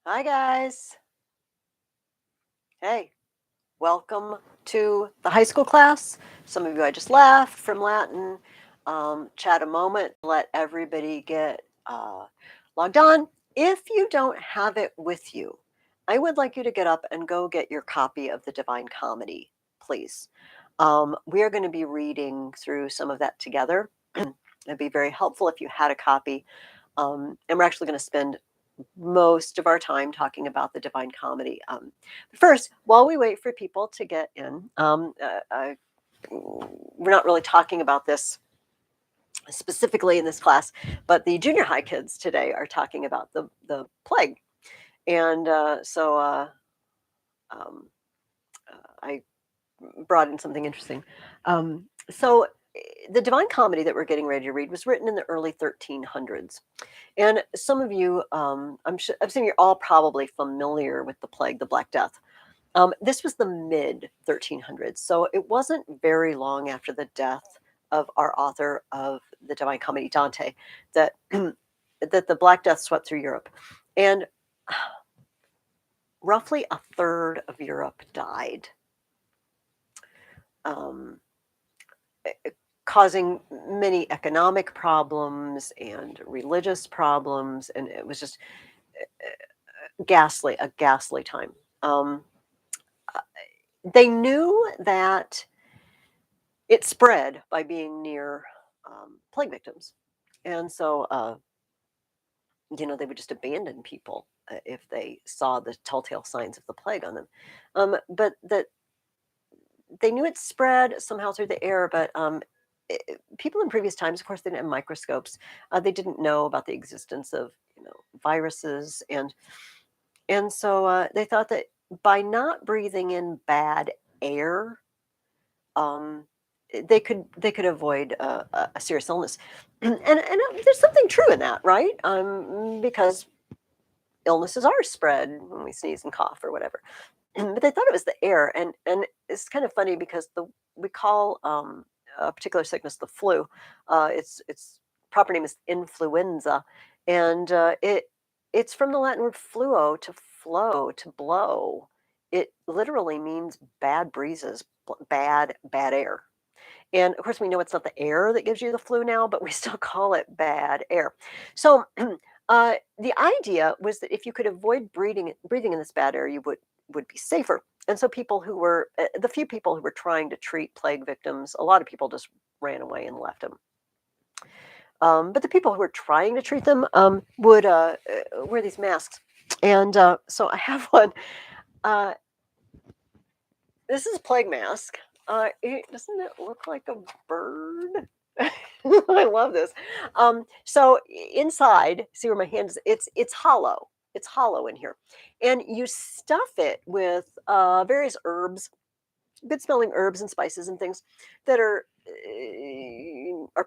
Hi, guys. Hey, welcome to the high school class. Some of you I just left from Latin. Chat a moment, let everybody get logged on. If you don't have it with you, I would like you to get up and go get your copy of the Divine Comedy, please. We are going to be reading through some of that together. It'd be very helpful if you had a copy. And we're actually going to spend most of our time talking about the Divine Comedy. First, while we wait for people to get in, we're not really talking about this specifically in this class, but the junior high kids today are talking about the plague. And um, I brought in something interesting. So the Divine Comedy that we're getting ready to read was written in the early 1300s. And some of you, I'm assuming you're all probably familiar with the plague, the Black Death. This was the mid 1300s, so it wasn't very long after the death of our author of the Divine Comedy, Dante, that that the Black Death swept through Europe, and roughly a third of Europe died, um, causing many economic problems and religious problems, and it was just a ghastly time. Um, they knew that it spread by being near plague victims. And so, they would just abandon people if they saw the telltale signs of the plague on them. But that they knew it spread somehow through the air, but people in previous times, of course, they didn't have microscopes. They didn't know about the existence of, viruses. And so they thought that by not breathing in bad air, um, they could avoid a serious illness, and there's something true in that, right? Because illnesses are spread when we sneeze and cough or whatever. But they thought it was the air, and it's kind of funny because the we call a particular sickness the flu. Its proper name is influenza, and it's from the Latin word fluo, to flow, to blow. It literally means bad breezes, bad air. And of course, we know it's not the air that gives you the flu now, but we still call it bad air. So the idea was that if you could avoid breathing in this bad air, you would be safer. And so people who were the few people who were trying to treat plague victims, a lot of people just ran away and left them. But the people who were trying to treat them would wear these masks. And so I have one. Uh, this is a plague mask. Doesn't it look like a bird? I love this. So inside, see where my hand is? It's hollow. It's hollow in here, and you stuff it with various herbs, good smelling herbs and spices and things that are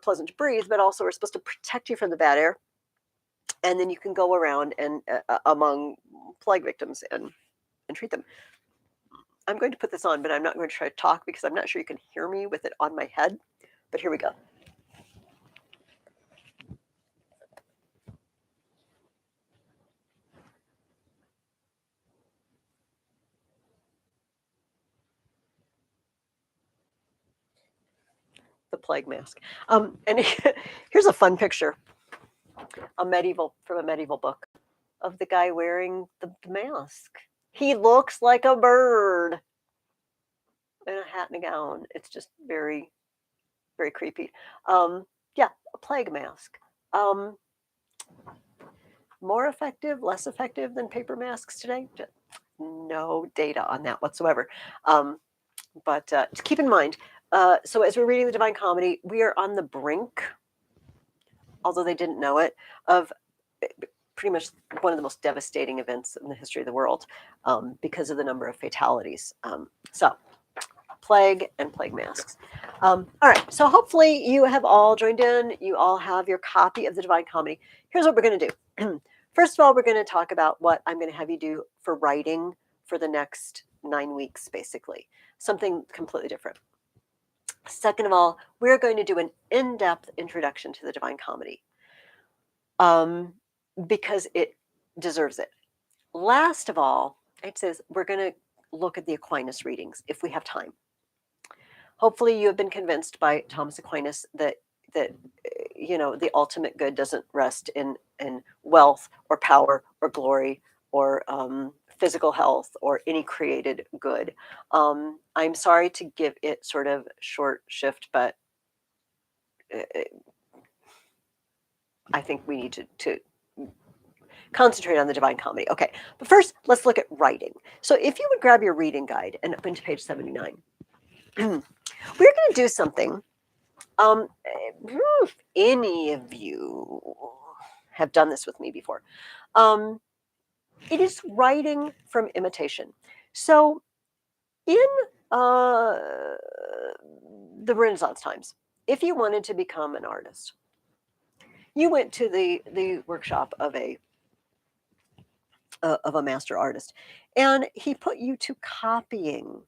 pleasant to breathe, but also are supposed to protect you from the bad air. And then you can go around and among plague victims and treat them. I'm going to put this on, but I'm not going to try to talk because I'm not sure you can hear me with it on my head. But here we go. The plague mask. And here's a fun picture, from a medieval book of the guy wearing the mask. He looks like a bird in a hat and a gown. It's just very, very creepy. Yeah, a plague mask. Um, More effective, less effective than paper masks today? No data on that whatsoever. But keep in mind, so as we're reading the Divine Comedy, we are on the brink, although they didn't know it, of pretty much one of the most devastating events in the history of the world, because of the number of fatalities. So, plague and plague masks. All right, so hopefully you have all joined in. You all have your copy of the Divine Comedy. Here's what we're going to do. First of all, we're going to talk about what I'm going to have you do for writing for the next 9 weeks, basically. Something completely different. Second of all, we're going to do an in-depth introduction to the Divine Comedy, because it deserves it. Last of all, it says we're going to look at the Aquinas readings if we have time. Hopefully, you have been convinced by Thomas Aquinas that the ultimate good doesn't rest in wealth or power or glory or physical health or any created good. I'm sorry to give it sort of short shift, but uh, I think we need to concentrate on the Divine Comedy. Okay, but first, let's look at writing. So if you would grab your reading guide and open to page 79, we're going to do something. If any of you have done this with me before, it is writing from imitation. So in uh, the Renaissance times, if you wanted to become an artist, you went to the workshop of a master artist, and he put you to copying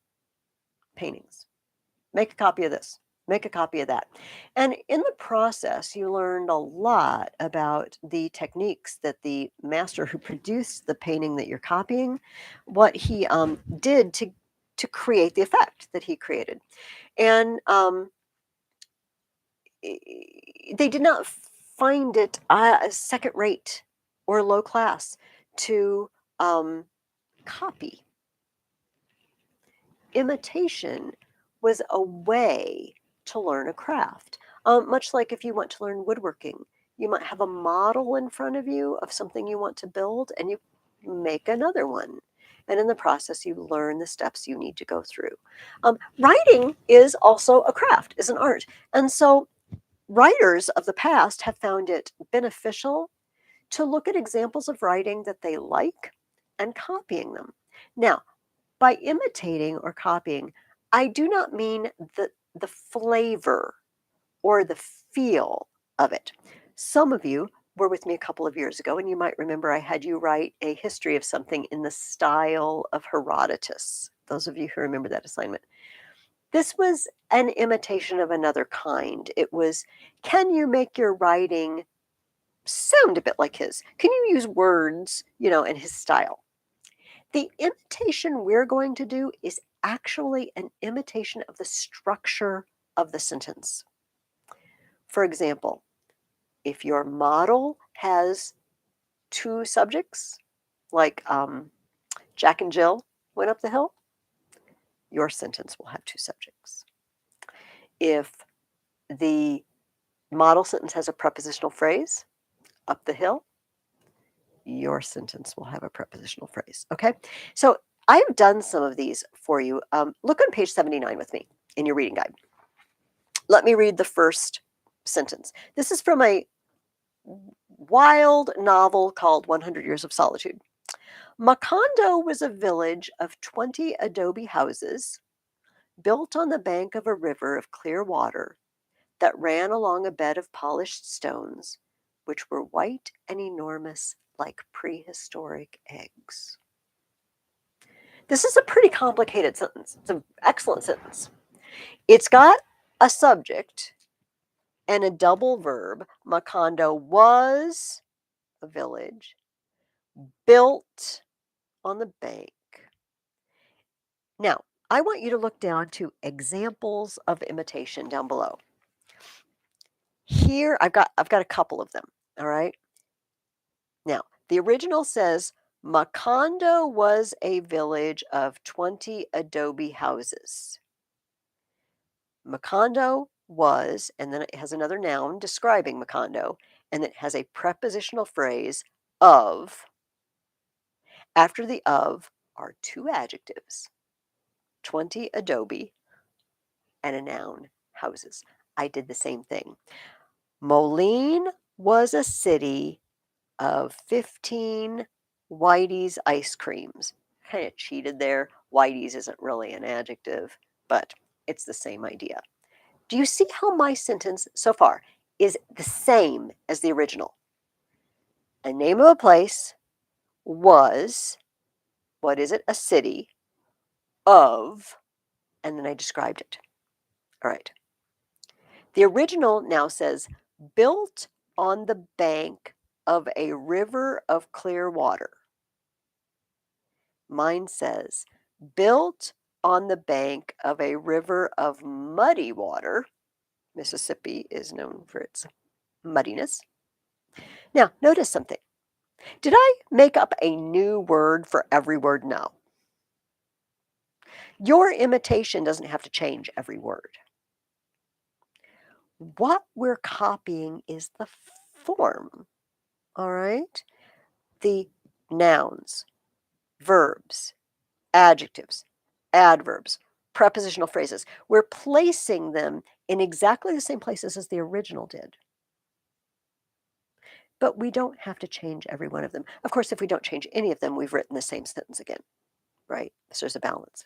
paintings. Make a copy of this. Make a copy of that. And in the process, you learned a lot about the techniques that the master who produced the painting that you're copying, what he did to create the effect that he created. And they did not find it second rate or low class to copy. Imitation was a way to learn a craft. Much like if you want to learn woodworking, you might have a model in front of you of something you want to build, and you make another one. And in the process, you learn the steps you need to go through. Writing is also a craft, is an art. And so writers of the past have found it beneficial to look at examples of writing that they like and copying them. Now, by imitating or copying, I do not mean the flavor or the feel of it. Some of you were with me a couple of years ago, and you might remember I had you write a history of something in the style of Herodotus. Those of you who remember that assignment. This was an imitation of another kind. It was, can you make your writing sound a bit like his? Can you use words, in his style? The imitation we're going to do is actually an imitation of the structure of the sentence. For example, if your model has two subjects, like Jack and Jill went up the hill, your sentence will have two subjects. If the model sentence has a prepositional phrase, up the hill, your sentence will have a prepositional phrase. Okay, so I've done some of these for you. Look on page 79 with me in your reading guide. Let me read the first sentence. This is from a wild novel called 100 Years of Solitude. Macondo was a village of 20 adobe houses built on the bank of a river of clear water that ran along a bed of polished stones, which were white and enormous like prehistoric eggs. This is a pretty complicated sentence. It's an excellent sentence. It's got a subject and a double verb. Macondo was a village built on the bank. Now, I want you to look down to examples of imitation down below. Here, I've got a couple of them, all right? Now, the original says Macondo was a village of 20 adobe houses. Macondo was, and then it has another noun describing Macondo, and it has a prepositional phrase of. After the of are two adjectives, 20 adobe and a noun, houses. I did the same thing. Moline was a city of 15 Whitey's ice creams. Kind of cheated there. Whitey's isn't really an adjective, but it's the same idea. Do you see how my sentence so far is the same as the original? A name of a place was, what is it? A city of, and then I described it. All right. The original now says, built on the bank of a river of clear water. Mine says, built on the bank of a river of muddy water. Mississippi is known for its muddiness. Now, notice something. Did I make up a new word for every word? No. Your imitation doesn't have to change every word. What we're copying is the form, all right? The nouns, verbs, adjectives, adverbs, prepositional phrases. We're placing them in exactly the same places as the original did. But we don't have to change every one of them. Of course, if we don't change any of them, we've written the same sentence again, right? So there's a balance.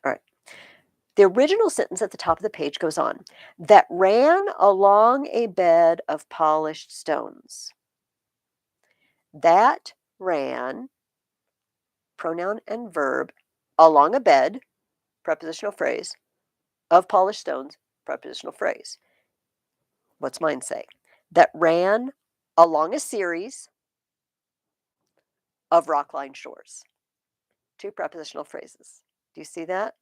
All right. The original sentence at the top of the page goes on, that ran along a bed of polished stones. That ran, pronoun and verb, along a bed, prepositional phrase, of polished stones, prepositional phrase. What's mine say? That ran along a series of rock-lined shores. Two prepositional phrases. Do you see that?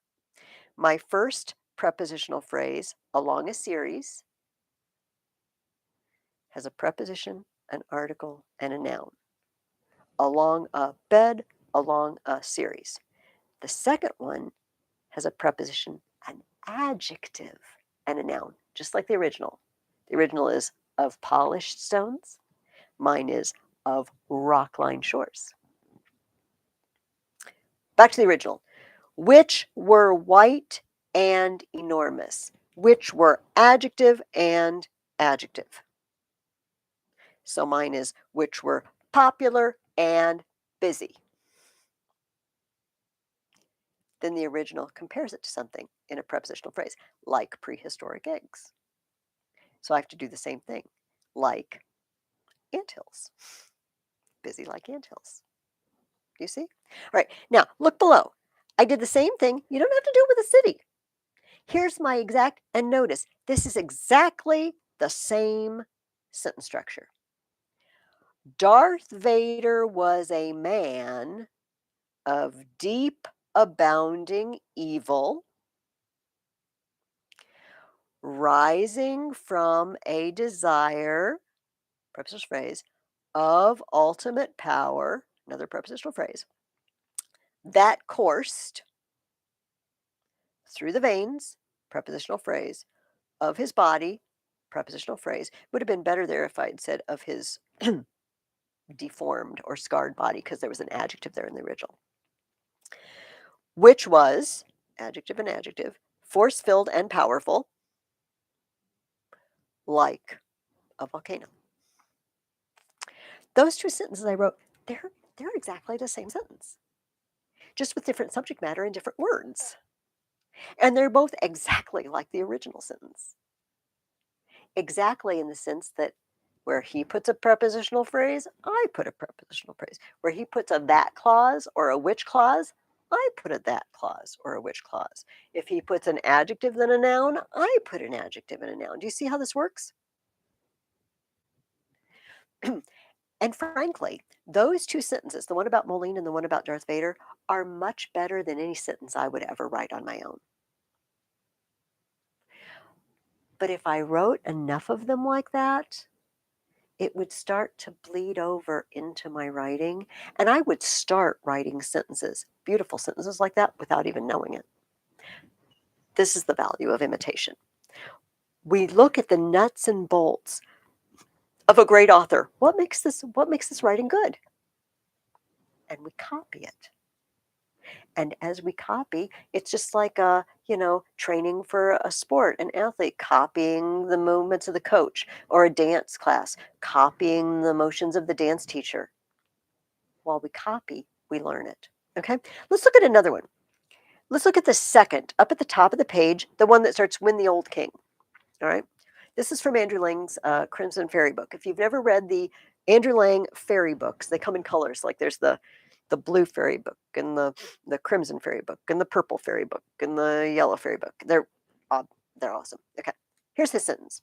My first prepositional phrase, along a series, has a preposition, an article, and a noun. Along a bed, along a series. The second one has a preposition, an adjective, and a noun, just like the original. The original is of polished stones. Mine is of rock-lined shores. Back to the original. Which were white and enormous. Which were adjective and adjective. So mine is which were popular and busy. Then the original compares it to something in a prepositional phrase, like prehistoric eggs. So I have to do the same thing, like anthills. Busy like anthills. Do you see? All right, now look below. I did the same thing. You don't have to do it with a city. Here's my exact, and notice, this is exactly the same sentence structure. Darth Vader was a man of deep, abounding evil, rising from a desire, prepositional phrase, of ultimate power, another prepositional phrase, that coursed through the veins, prepositional phrase, of his body, prepositional phrase. Would have been better there if I'd said of his deformed or scarred body, because there was an adjective there in the original. Which was, adjective and adjective, force-filled and powerful, like a volcano. Those two sentences I wrote, they're exactly the same sentence, just with different subject matter and different words. And they're both exactly like the original sentence. Exactly in the sense that where he puts a prepositional phrase, I put a prepositional phrase. Where he puts a that clause or a which clause, I put a that clause or a which clause. If he puts an adjective then a noun, I put an adjective and a noun. Do you see how this works? And frankly, those two sentences, the one about Moline and the one about Darth Vader, are much better than any sentence I would ever write on my own. But if I wrote enough of them like that, it would start to bleed over into my writing, and I would start writing sentences, beautiful sentences like that, without even knowing it. This is the value of imitation. We look at the nuts and bolts of a great author. What makes this writing good? And we copy it. And as we copy, it's just like training for a sport, an athlete copying the movements of the coach, or a dance class, copying the motions of the dance teacher. While we copy, we learn it. Okay, let's look at another one. Let's look at the second, up at the top of the page, the one that starts "When the Old King." All right, this is from Andrew Lang's Crimson Fairy book. If you've never read the Andrew Lang fairy books, they come in colors. Like there's the blue fairy book and the crimson fairy book and the purple fairy book and the yellow fairy book. They're awesome. Okay, here's his sentence.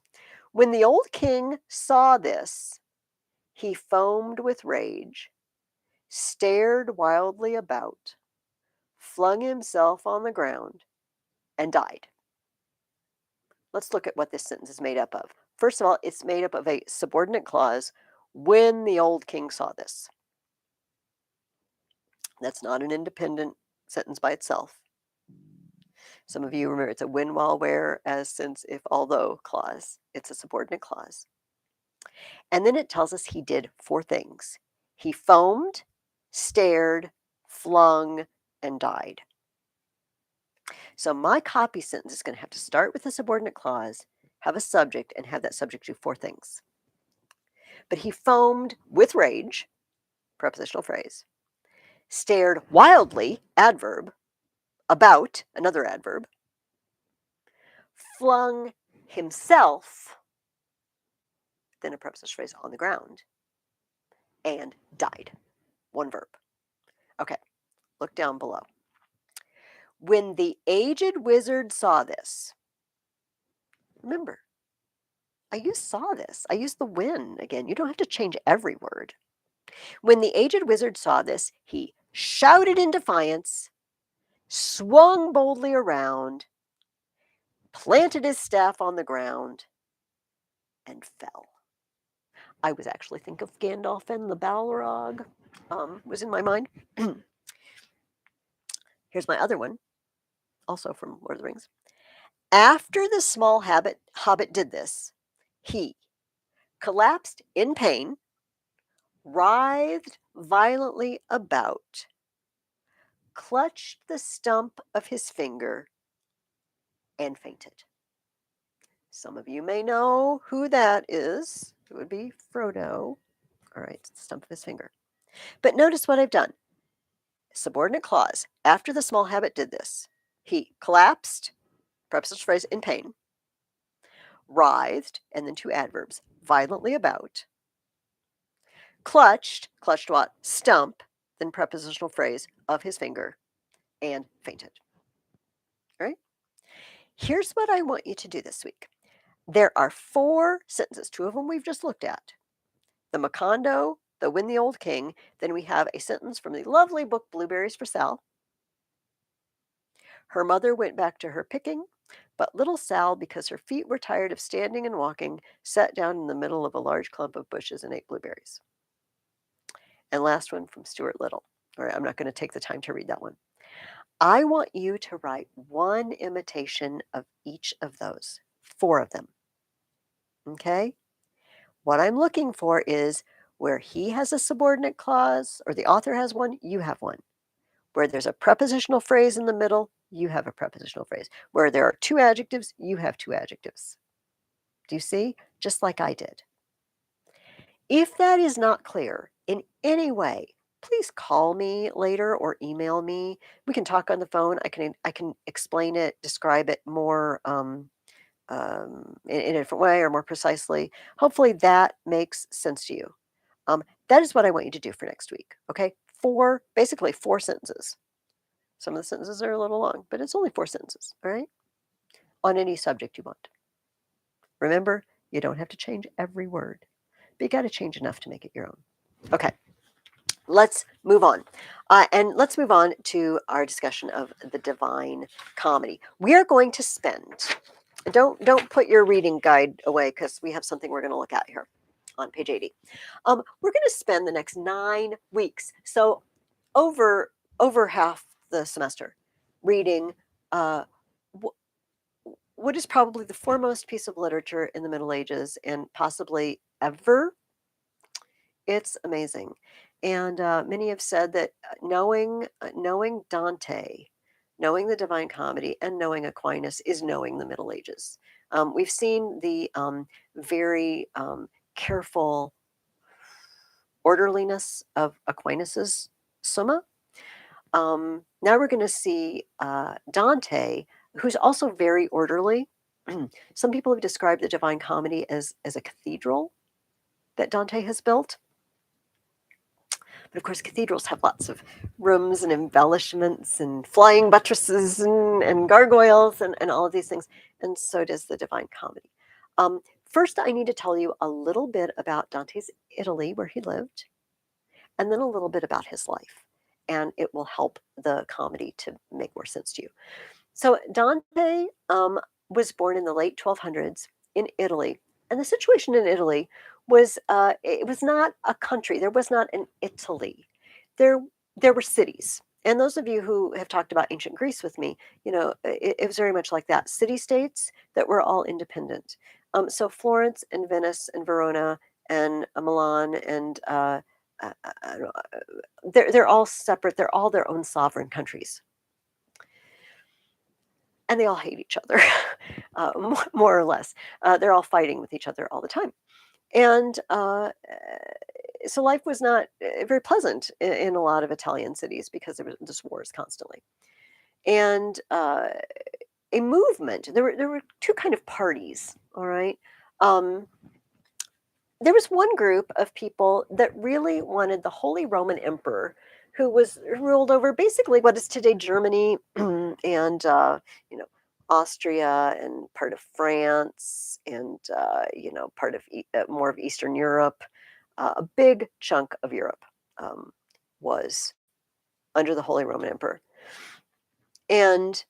When the old king saw this, he foamed with rage stared wildly about, flung himself on the ground, and died. Let's look at what this sentence is made up of. First of all, it's made up of a subordinate clause, when the old king saw this. That's not an independent sentence by itself. Some of you remember it's a when, while, where, as, since, if, although clause. It's a subordinate clause. And then it tells us he did 4 things. He foamed, stared, flung, and died. So my copy sentence is going to have to start with a subordinate clause, have a subject, and have that subject do 4 things. But he foamed with rage, prepositional phrase, stared wildly, adverb, about, another adverb, flung himself, then a prepositional phrase, on the ground, and died, one verb. Okay, look down below. When the aged wizard saw this, remember, I used saw this. I used the when again. You don't have to change every word. When the aged wizard saw this, he shouted in defiance, swung boldly around, planted his staff on the ground, and fell. I was actually thinking of Gandalf and the Balrog, was in my mind. Here's my other one, also from Lord of the Rings. After the small hobbit did this, he collapsed in pain, writhed violently about, clutched the stump of his finger, and fainted. Some of you may know who that is. It would be Frodo. All right, it's the stump of his finger. But notice what I've done. Subordinate clause. After the small hobbit did this, he collapsed, prepositional phrase, in pain, writhed, and then 2 adverbs, violently about, clutched what? Stump, then prepositional phrase, of his finger, and fainted. All right? Here's what I want you to do this week. There are 4 sentences, 2 of them we've just looked at. The Macondo, the When the Old King, then we have a sentence from the lovely book Blueberries for Sal. Her mother went back to her picking, but little Sal, because her feet were tired of standing and walking, sat down in the middle of a large clump of bushes and ate blueberries. And last one from Stuart Little. All right, I'm not going to take the time to read that one. I want you to write one imitation of each of those, 4 of them. Okay? What I'm looking for is where he has a subordinate clause, or the author has one, you have one. Where there's a prepositional phrase in the middle, you have a prepositional phrase. Where there are 2 adjectives, you have 2 adjectives. Do you see? Just like I did. If that is not clear in any way, please call me later or email me. We can talk on the phone. I can explain it, describe it more in a different way or more precisely. Hopefully that makes sense to you. That is what I want you to do for next week. Okay, basically 4 sentences. Some of the sentences are a little long, but it's only 4 sentences. All right, on any subject you want. Remember, you don't have to change every word, but you got to change enough to make it your own. Okay. Let's move on. And let's move on to our discussion of the Divine Comedy. We are going to spend, don't put your reading guide away because we have something we're going to look at here on page 80. We're going to spend the next 9 weeks, so over half the semester, reading what is probably the foremost piece of literature in the Middle Ages and possibly ever. It's amazing. And many have said that knowing Dante, knowing the Divine Comedy, and knowing Aquinas is knowing the Middle Ages. We've seen the very careful orderliness of Aquinas's Summa. Now we're going to see Dante, who's also very orderly. Some people have described the Divine Comedy as a cathedral that Dante has built. But of course, cathedrals have lots of rooms and embellishments and flying buttresses and gargoyles and all of these things. And so does the Divine Comedy. First, I need to tell you a little bit about Dante's Italy, where he lived. and then a little bit about his life. And it will help the comedy to make more sense to you. So Dante was born in the late 1200s in Italy, and the situation in Italy was it was not a country. There was not an Italy. There there were cities. And those of you who have talked about ancient Greece with me, it was very much like that. City states that were all independent. So Florence and Venice and Verona and Milan and I don't they're all separate. They're all their own sovereign countries, and they all hate each other, more or less. They're all fighting with each other all the time. And so life was not very pleasant in a lot of Italian cities because there was just wars constantly. And a movement, there were two kind of parties, all right? Um, there was one group of people that really wanted the Holy Roman Emperor, who was ruled over basically what is today Germany and you know Austria and part of France and part of more of Eastern Europe. A big chunk of Europe um, was under the Holy Roman Emperor, and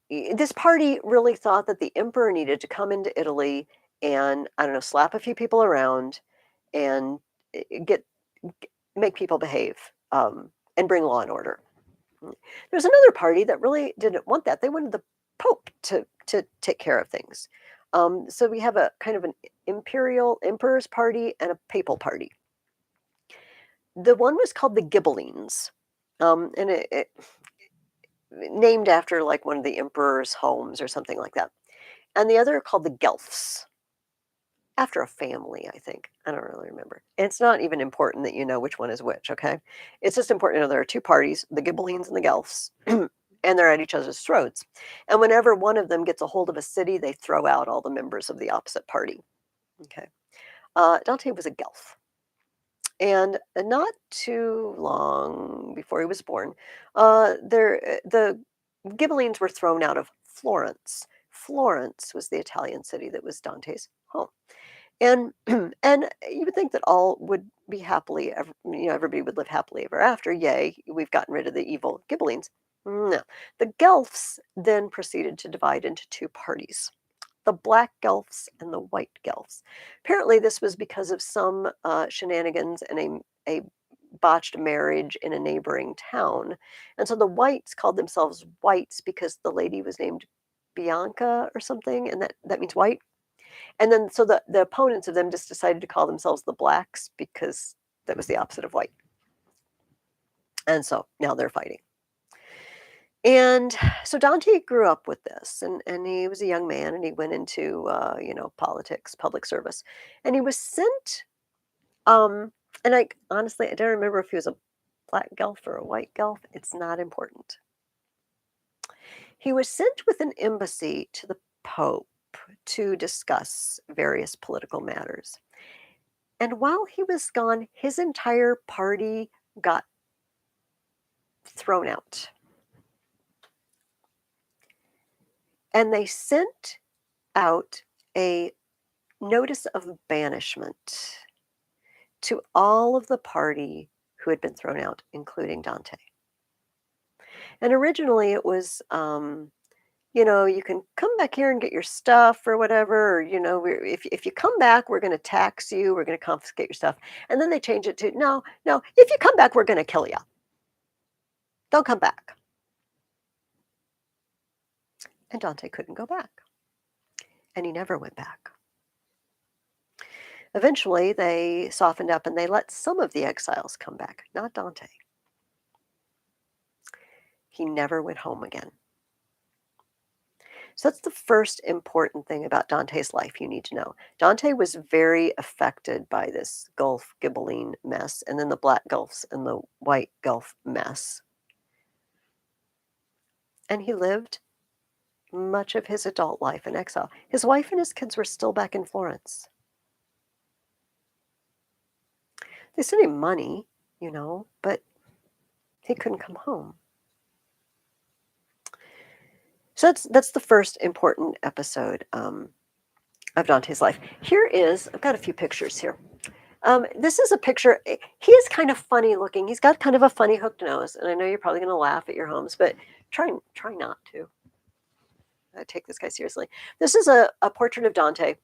this party really thought that the emperor needed to come into Italy and I don't know, slap a few people around and get make people behave and bring law and order. There's another party that really didn't want that. They wanted the Pope to take care of things. So we have a kind of an imperial emperor's party and a papal party. The one was called the Ghibellines, and it named after like one of the emperor's homes or something like that. And the other called the Guelphs, after a family, I think. I don't really remember. It's not even important that you know which one is which, okay? It's just important to know there are two parties, the Ghibellines and the Guelphs, and they're at each other's throats. And whenever one of them gets a hold of a city, they throw out all the members of the opposite party. Okay. Dante was a Guelph. And not too long before he was born, the Ghibellines were thrown out of Florence. Florence was the Italian city that was Dante's home. And and you would think that all would be happily ever, everybody would live happily ever after. Yay, we've gotten rid of the evil Ghibellines. No. The Guelphs then proceeded to divide into two parties, the black Guelphs and the white Guelphs. Apparently, this was because of some shenanigans and a botched marriage in a neighboring town. And so the whites called themselves whites because the lady was named Bianca or something, and that means white. And then so the opponents of them just decided to call themselves the blacks because that was the opposite of white. And so now they're fighting. And so Dante grew up with this, and he was a young man, and he went into politics, public service, and he was sent. And I honestly I don't remember if he was a black Guelph or a white Guelph. It's not important. He was sent with an embassy to the Pope to discuss various political matters. And while he was gone, his entire party got thrown out. And they sent out a notice of banishment to all of the party who had been thrown out, including Dante. And originally it was, you can come back here and get your stuff or whatever, or, if you come back, we're going to tax you, we're going to confiscate your stuff. And then they change it to, no, no, if you come back, we're going to kill you. Don't come back. And Dante couldn't go back. And he never went back. Eventually, they softened up and they let some of the exiles come back, not Dante. He never went home again. So that's the first important thing about Dante's life you need to know. Dante was very affected by this Gulf Ghibelline mess, and then the Black Gulfs and the White Gulf mess. And he lived much of his adult life in exile. His wife and his kids were still back in Florence. They sent him money, but he couldn't come home. So that's the first important episode of Dante's life. I've got a few pictures here. This is a picture. He is kind of funny looking. He's got kind of a funny hooked nose, and I know you're probably going to laugh at your homes, but try not to. Take this guy seriously. This is a portrait of Dante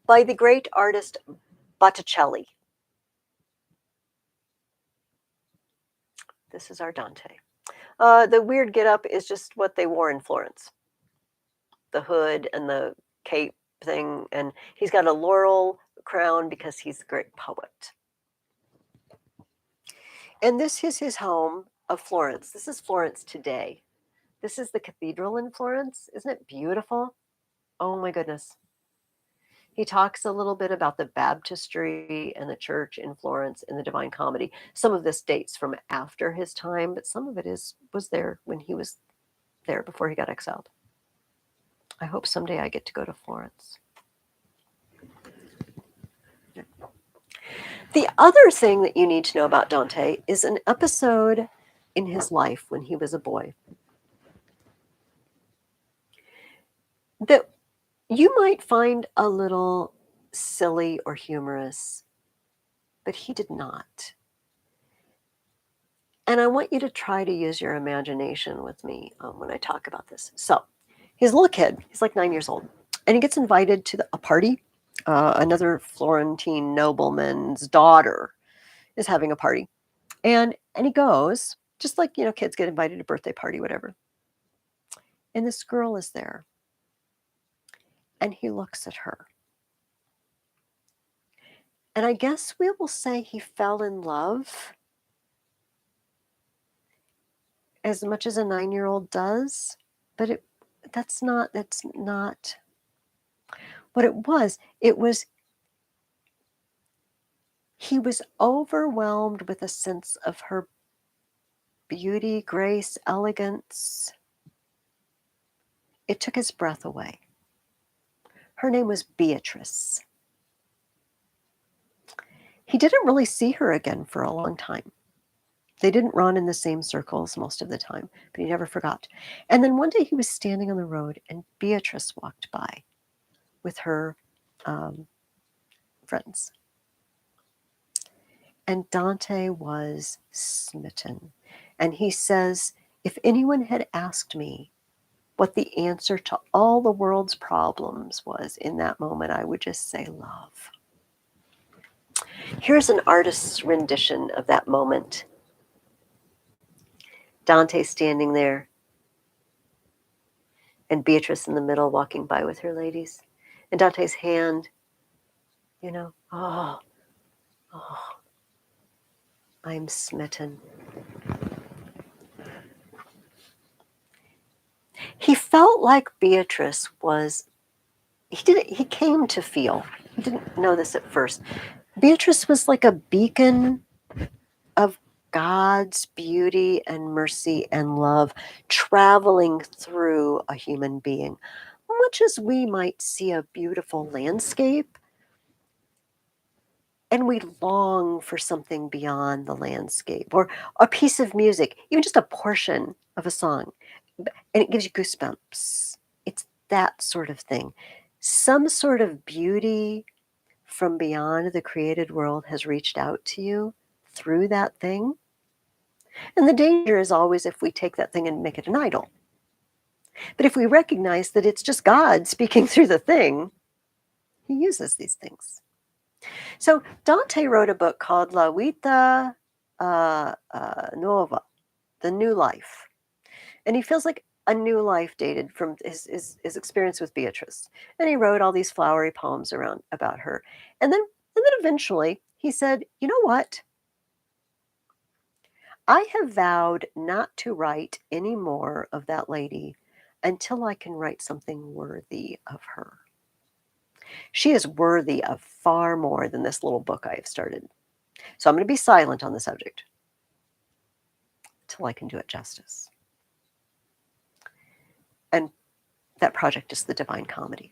by the great artist Botticelli. This is our Dante. The weird getup is just what they wore in Florence. The hood and the cape thing, and he's got a laurel crown because he's a great poet. And this is his home of Florence. This is Florence today. This is the cathedral in Florence. Isn't it beautiful? Oh my goodness. He talks a little bit about the baptistry and the church in Florence in the Divine Comedy. Some of this dates from after his time, but some of it was there when he was there before he got exiled. I hope someday I get to go to Florence. The other thing that you need to know about Dante is an episode in his life when he was a boy that you might find a little silly or humorous, but he did not. And I want you to try to use your imagination with me when I talk about this. So he's a little kid. He's like 9 years old. And he gets invited to a party. Another Florentine nobleman's daughter is having a party. And he goes, just like, kids get invited to a birthday party, whatever. And this girl is there. And he looks at her. And I guess we will say he fell in love as much as a 9-year-old does, but that's not what it was. He was overwhelmed with a sense of her beauty, grace, elegance. It took his breath away. Her name was Beatrice. He didn't really see her again for a long time. They didn't run in the same circles most of the time, but he never forgot. And then one day he was standing on the road and Beatrice walked by with her friends. And Dante was smitten. And he says, if anyone had asked me what the answer to all the world's problems was in that moment, I would just say love. Here's an artist's rendition of that moment. Dante standing there, and Beatrice in the middle walking by with her ladies. And Dante's hand, oh, I'm smitten. He felt like Beatrice he came to feel, he didn't know this at first. Beatrice was like a beacon of God's beauty and mercy and love traveling through a human being. Much as we might see a beautiful landscape and we long for something beyond the landscape or a piece of music, even just a portion of a song, and it gives you goosebumps. It's that sort of thing. Some sort of beauty from beyond the created world has reached out to you through that thing. And the danger is always if we take that thing and make it an idol. But if we recognize that it's just God speaking through the thing, he uses these things. So Dante wrote a book called La Vita Nuova, The New Life. And he feels like a new life dated from his experience with Beatrice. And he wrote all these flowery poems about her. And then eventually he said, you know what? I have vowed not to write any more of that lady until I can write something worthy of her. She is worthy of far more than this little book I have started. So I'm going to be silent on the subject until I can do it justice. And that project is the Divine Comedy,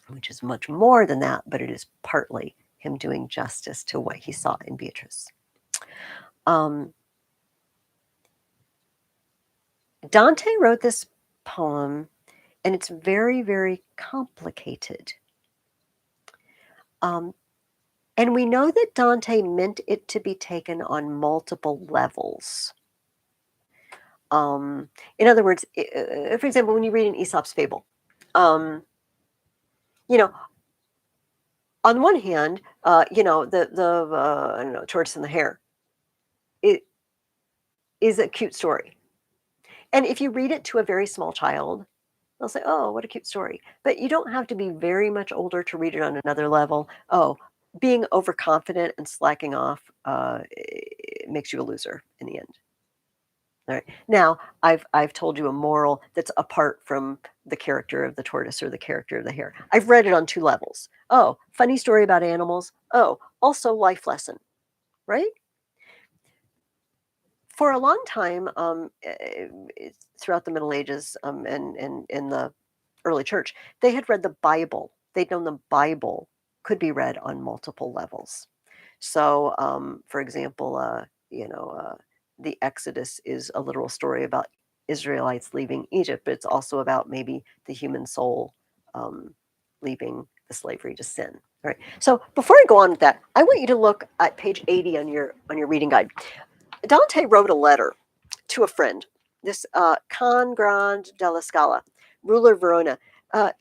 which is much more than that, but it is partly him doing justice to what he saw in Beatrice. Dante wrote this poem, and it's very, very complicated. And we know that Dante meant it to be taken on multiple levels. Um, in other words, for example, when you read an Aesop's fable, um, you know, on one hand, I don't know, tortoise and the hare, it is a cute story, and if you read it to a very small child, they'll say, "Oh, what a cute story." But you don't have to be very much older to read it on another level. Oh, being overconfident and slacking off it makes you a loser in the end. All right. Now, I've told you a moral that's apart from the character of the tortoise or the character of the hare. I've read it on two levels. Oh, funny story about animals. Oh, also life lesson, right? For a long time, throughout the Middle Ages and in the early church, they had read the Bible. They'd known the Bible could be read on multiple levels. So, for example, the Exodus is a literal story about Israelites leaving Egypt, but it's also about maybe the human soul um, leaving the slavery to sin. All right. So before I go on with that, I want you to look at page 80 on your reading guide. Dante wrote a letter to a friend, this Can Grande della Scala, ruler of Verona.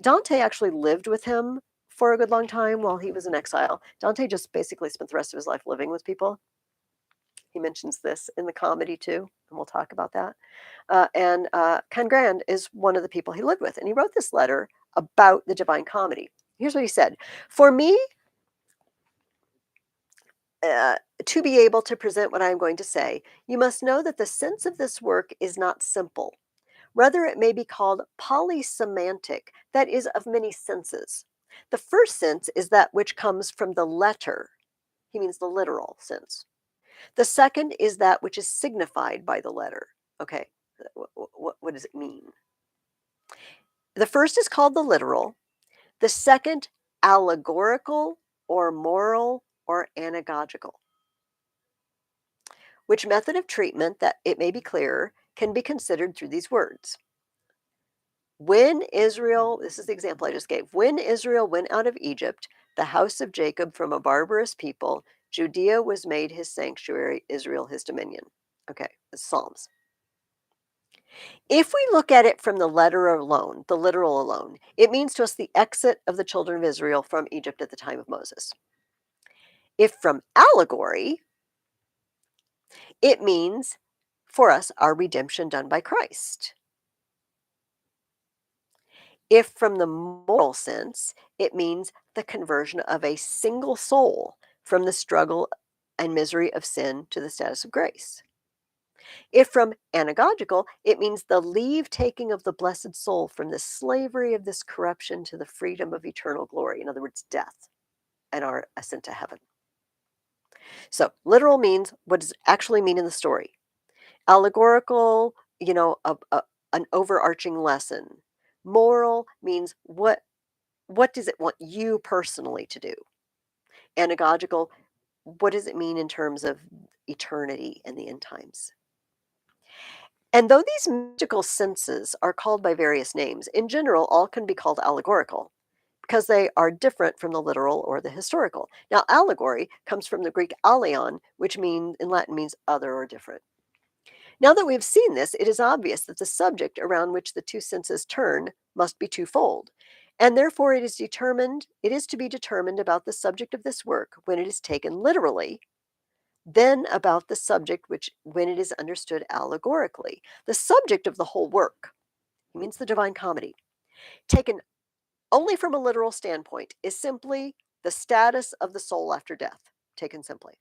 Dante actually lived with him for a good long time while he was in exile. Dante just basically spent the rest of his life living with people. He mentions this in the comedy too, and we'll talk about that. And Can Grande is one of the people he lived with, and he wrote this letter about the Divine Comedy. Here's what he said: "For me, uh, to be able to present what I am going to say, you must know that the sense of this work is not simple. Rather, it may be called polysemantic, that is, of many senses. The first sense is that which comes from the letter. He means the literal sense. The second is that which is signified by the letter. Okay, what does it mean? The first is called the literal, the second, allegorical or moral or anagogical. Which method of treatment, that it may be clearer, can be considered through these words. When Israel, this is the example I just gave, when Israel went out of Egypt, the house of Jacob from a barbarous people, Judea was made his sanctuary, Israel his dominion." Okay, the Psalms. If we look at it from the letter alone, the literal alone, it means to us the exit of the children of Israel from Egypt at the time of Moses. If from allegory, it means for us our redemption done by Christ. If from the moral sense, it means the conversion of a single soul from the struggle and misery of sin to the status of grace. If from anagogical, it means the leave taking of the blessed soul from the slavery of this corruption to the freedom of eternal glory. In other words, death and our ascent to heaven. So, literal means what does it actually mean in the story? Allegorical, an overarching lesson. Moral means what does it want you personally to do? Anagogical, what does it mean in terms of eternity and the end times? And though these magical senses are called by various names, in general, all can be called allegorical because they are different from the literal or the historical. Now, allegory comes from the Greek alleion, which in Latin means other or different. Now that we have seen this, it is obvious that the subject around which the two senses turn must be twofold, and therefore it is to be determined about the subject of this work when it is taken literally, then about the subject which when it is understood allegorically. The subject of the whole work, means the Divine Comedy, taken only from a literal standpoint, is simply the status of the soul after death, taken simply.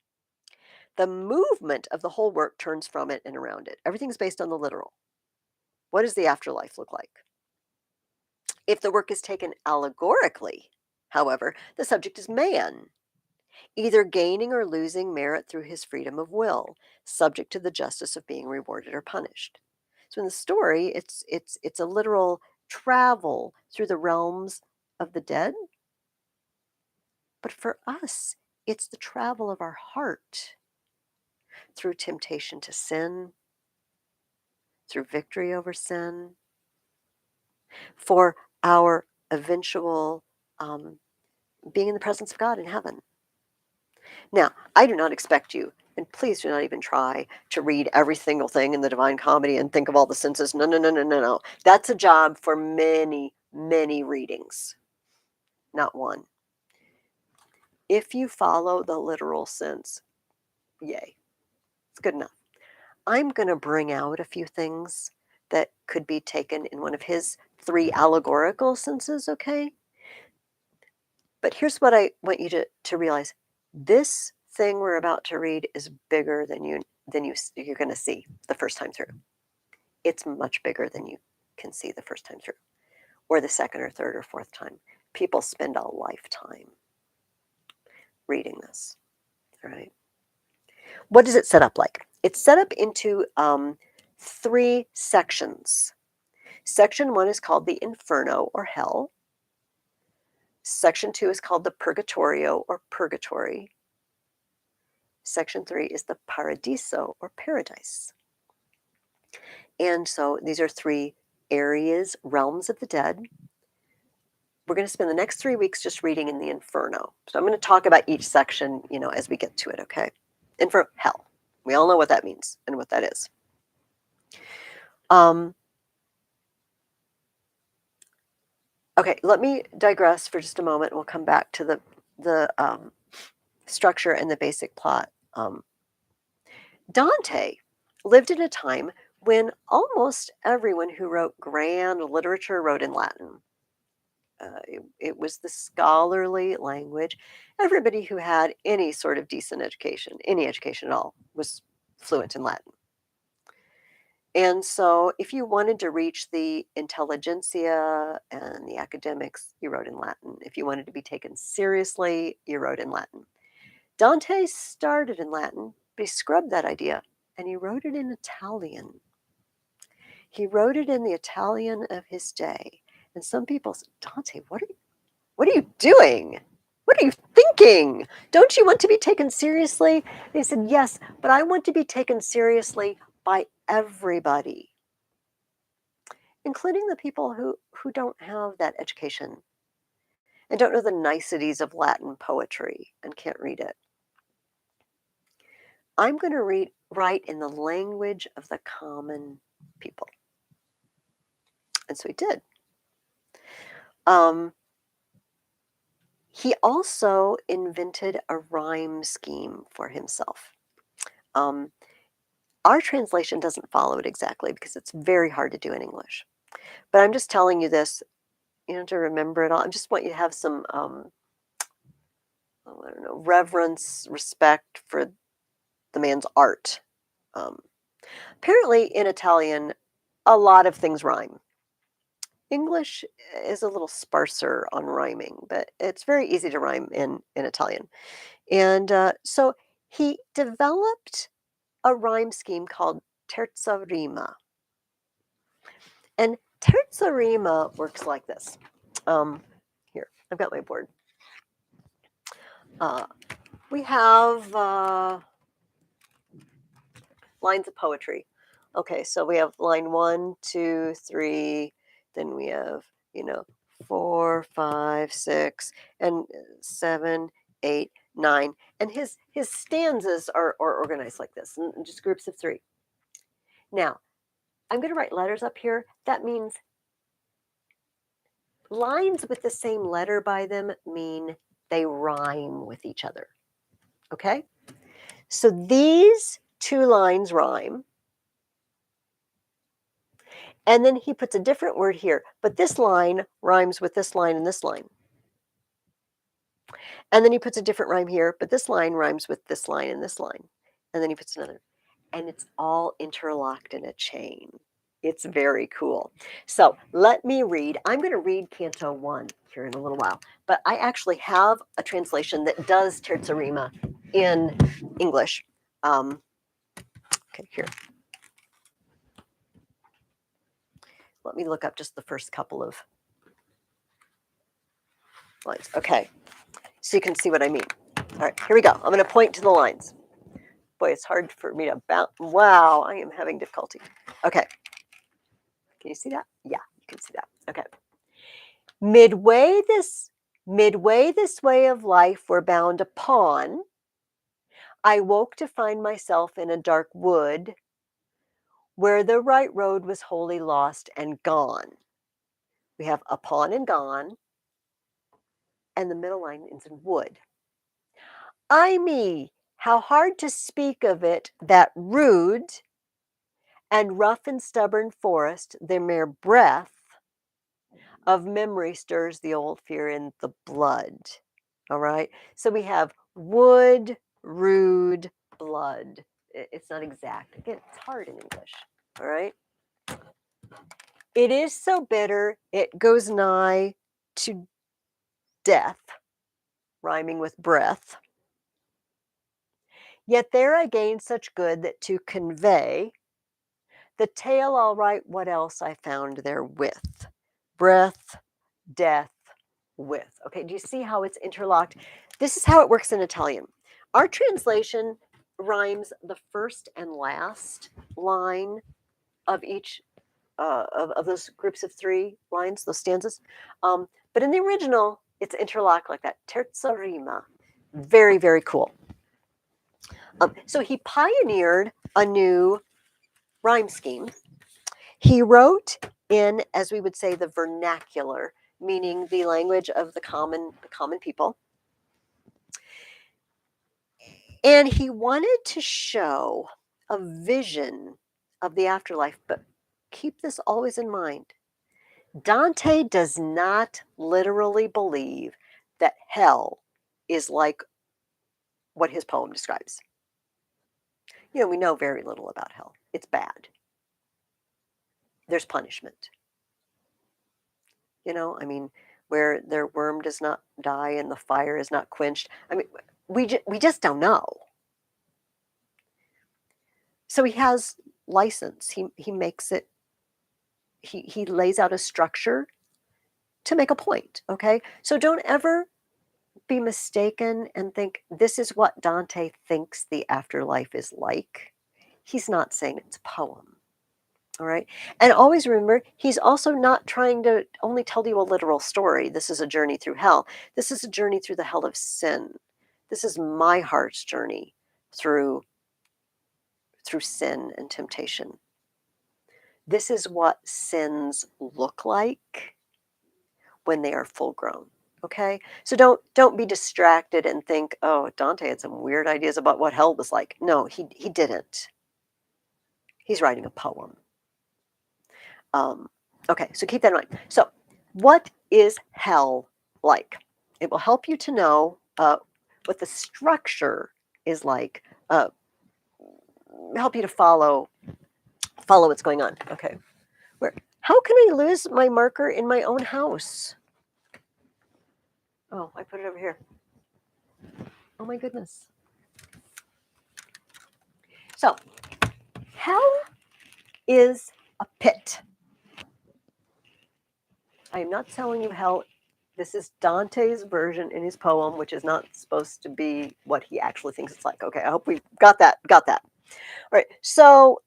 The movement of the whole work turns from it and around it. Everything's based on the literal. What does the afterlife look like? If the work is taken allegorically, however, the subject is man, either gaining or losing merit through his freedom of will, subject to the justice of being rewarded or punished. So in the story, it's a literal travel through the realms of the dead, but for us, it's the travel of our heart through temptation to sin, through victory over sin, for our eventual being in the presence of God in heaven. Now, I do not expect you, and please do not even try to read every single thing in the Divine Comedy and think of all the senses. No, no, no, no, no, no. That's a job for many, many readings, not one. If you follow the literal sense, yay, it's good enough. I'm going to bring out a few things that could be taken in one of his 3 allegorical senses, okay? But here's what I want you to realize. This thing we're about to read is bigger than you're going to see the first time through. It's much bigger than you can see the first time through, or the second or third or fourth time. People spend a lifetime reading this, right? What does it set up like? It's set up into 3 sections. Section 1 is called the Inferno or Hell. Section 2 is called the Purgatorio or Purgatory. Section 3 is the Paradiso or Paradise. And so these are 3 areas, realms of the dead. We're going to spend the next 3 weeks just reading in the Inferno. So I'm going to talk about each section, as we get to it, okay? Inferno, hell. We all know what that means and what that is. Okay, let me digress for just a moment. We'll come back to the structure and the basic plot. Dante lived in a time when almost everyone who wrote grand literature wrote in Latin. It was the scholarly language. Everybody who had any sort of decent education, any education at all, was fluent in Latin. And so if you wanted to reach the intelligentsia and the academics, you wrote in Latin. If you wanted to be taken seriously, you wrote in Latin. Dante started in Latin, but he scrubbed that idea and he wrote it in Italian. He wrote it in the Italian of his day. And some people said, Dante, what are you doing? What are you thinking? Don't you want to be taken seriously? They said, yes, but I want to be taken seriously by everybody, including the people who don't have that education and don't know the niceties of Latin poetry and can't read it. I'm going to write in the language of the common people. And so he did. He also invented a rhyme scheme for himself. Our translation doesn't follow it exactly because it's very hard to do in English. But I'm just telling you this, to remember it all. I just want you to have some, reverence, respect for the man's art. Apparently in Italian, a lot of things rhyme. English is a little sparser on rhyming, but it's very easy to rhyme in Italian. And so he developed a rhyme scheme called terza rima. And terza rima works like this. Here, I've got my board. We have lines of poetry. Okay, so we have line 1, 2, 3, then we have, 4, 5, 6, and 7, 8, 9. And his stanzas are organized like this, and just groups of 3. Now, I'm going to write letters up here. That means lines with the same letter by them mean they rhyme with each other. Okay? So these 2 lines rhyme. And then he puts a different word here, but this line rhymes with this line and this line. And then he puts a different rhyme here, but this line rhymes with this line and this line. And then he puts another. And it's all interlocked in a chain. It's very cool. So let me read. I'm going to read Canto 1 here in a little while. But I actually have a translation that does terza rima in English. Okay, here. Let me look up just the first couple of lines. Okay, so you can see what I mean. All right, here we go. I'm going to point to the lines. Boy, it's hard for me to bounce. Wow, I am having difficulty. Okay. Can you see that? Yeah, you can see that. Okay. Midway this way of life we're bound upon. I woke to find myself in a dark wood where the right road was wholly lost and gone. We have upon and gone, and the middle line is in wood. Ay me, how hard to speak of it, that rude and rough and stubborn forest, the mere breath of memory stirs the old fear in the blood. All right. So we have wood, rude, blood. It's not exact. Again, it's hard in English. All right. It is so bitter, it goes nigh to death, rhyming with breath. Yet there I gained such good that to convey the tale all right, what else I found therewith? Breath, death, with. Okay, do you see how it's interlocked? This is how it works in Italian. Our translation rhymes the first and last line of each of those groups of three lines, those stanzas. But in the original, it's interlocked like that. Terza rima. Very, very cool. So he pioneered a new rhyme scheme. He wrote in, as we would say, the vernacular, meaning the language of the common people. And he wanted to show a vision of the afterlife, but keep this always in mind. Dante does not literally believe that hell is like what his poem describes. We know very little about hell. It's bad. There's punishment. I mean, where their worm does not die and the fire is not quenched. I mean, we just don't know. So he has license. He makes it. He lays out a structure to make a point. Okay, so don't ever be mistaken and think this is what Dante thinks the afterlife is like. He's not saying it's a poem. All right. And always remember, he's also not trying to only tell you a literal story. This is a journey through hell. This is a journey through the hell of sin. This is my heart's journey through sin and temptation. This is what sins look like when they are full grown. Okay? So don't be distracted and think, "Oh, Dante had some weird ideas about what hell was like." No, he didn't. He's writing a poem. Okay, so keep that in mind. So, what is hell like? It will help you to know what the structure is like. Help you to follow what's going on. Okay, where? How can I lose my marker in my own house? Oh, I put it over here. Oh my goodness. So, hell is a pit. I am not telling you hell. This is Dante's version in his poem, which is not supposed to be what he actually thinks it's like. Okay, I hope we got that. All right. So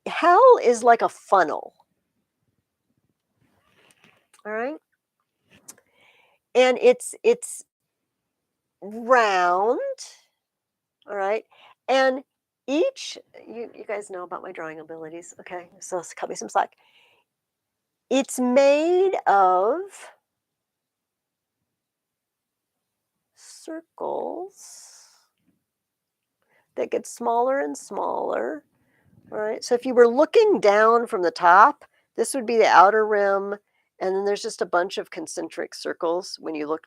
hell is like a funnel. All right. And it's round. All right. And each you guys know about my drawing abilities. Okay. So cut me some slack. It's made of circles that get smaller and smaller. All right. So if you were looking down from the top, this would be the outer rim. And then there's just a bunch of concentric circles when you look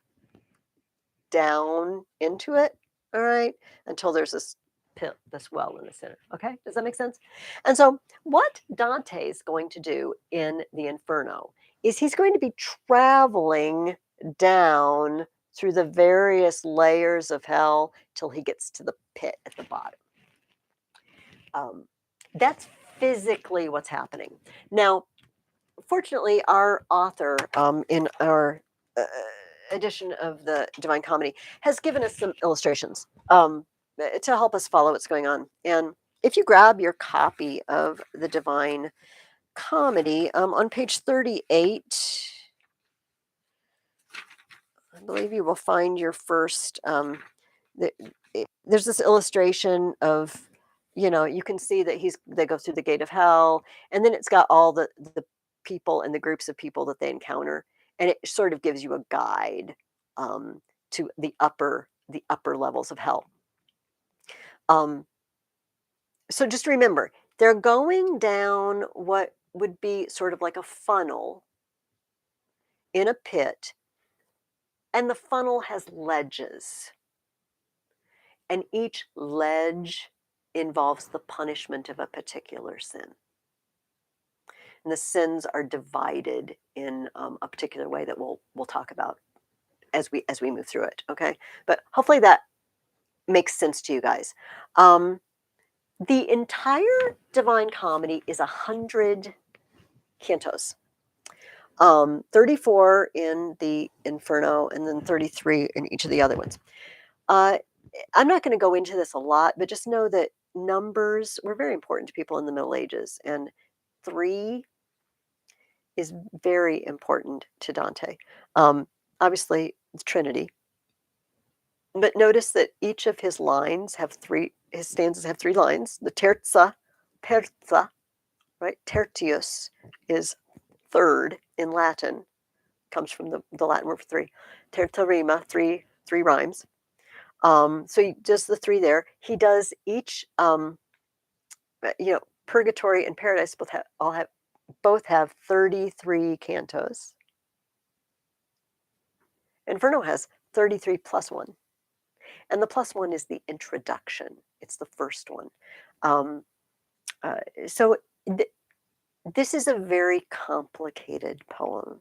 down into it. All right. Until there's this pit, this well in the center. Okay. Does that make sense? And so what Dante is going to do in the Inferno is he's going to be traveling down through the various layers of hell till he gets to the pit at the bottom. That's physically what's happening. Now, fortunately, our author in our edition of the Divine Comedy has given us some illustrations to help us follow what's going on. And if you grab your copy of the Divine Comedy on page 38, I believe you will find your first. there's this illustration of, you can see that they go through the gate of hell, and then it's got all the people and the groups of people that they encounter, and it sort of gives you a guide um, to the upper levels of hell. Um, so just remember, they're going down what would be sort of like a funnel in a pit, and the funnel has ledges, and each ledge involves the punishment of a particular sin. And the sins are divided in a particular way that we'll talk about as we move through it. Okay, but hopefully that makes sense to you guys. Um, the entire Divine Comedy is 100 cantos. 34 in the Inferno, and then 33 in each of the other ones. Uh, I'm not going to go into this a lot, but just know that numbers were very important to people in the Middle Ages, and three is very important to Dante. Obviously, the Trinity, but notice that each of his stanzas have three lines. The terza, right? Tertius is third in Latin, comes from the Latin word for three. Terza rima, three rhymes. So he does the three there. He does each, Purgatory and Paradise both have 33 cantos. Inferno has 33 plus one, and the plus one is the introduction. It's the first one. Um, so this is a very complicated poem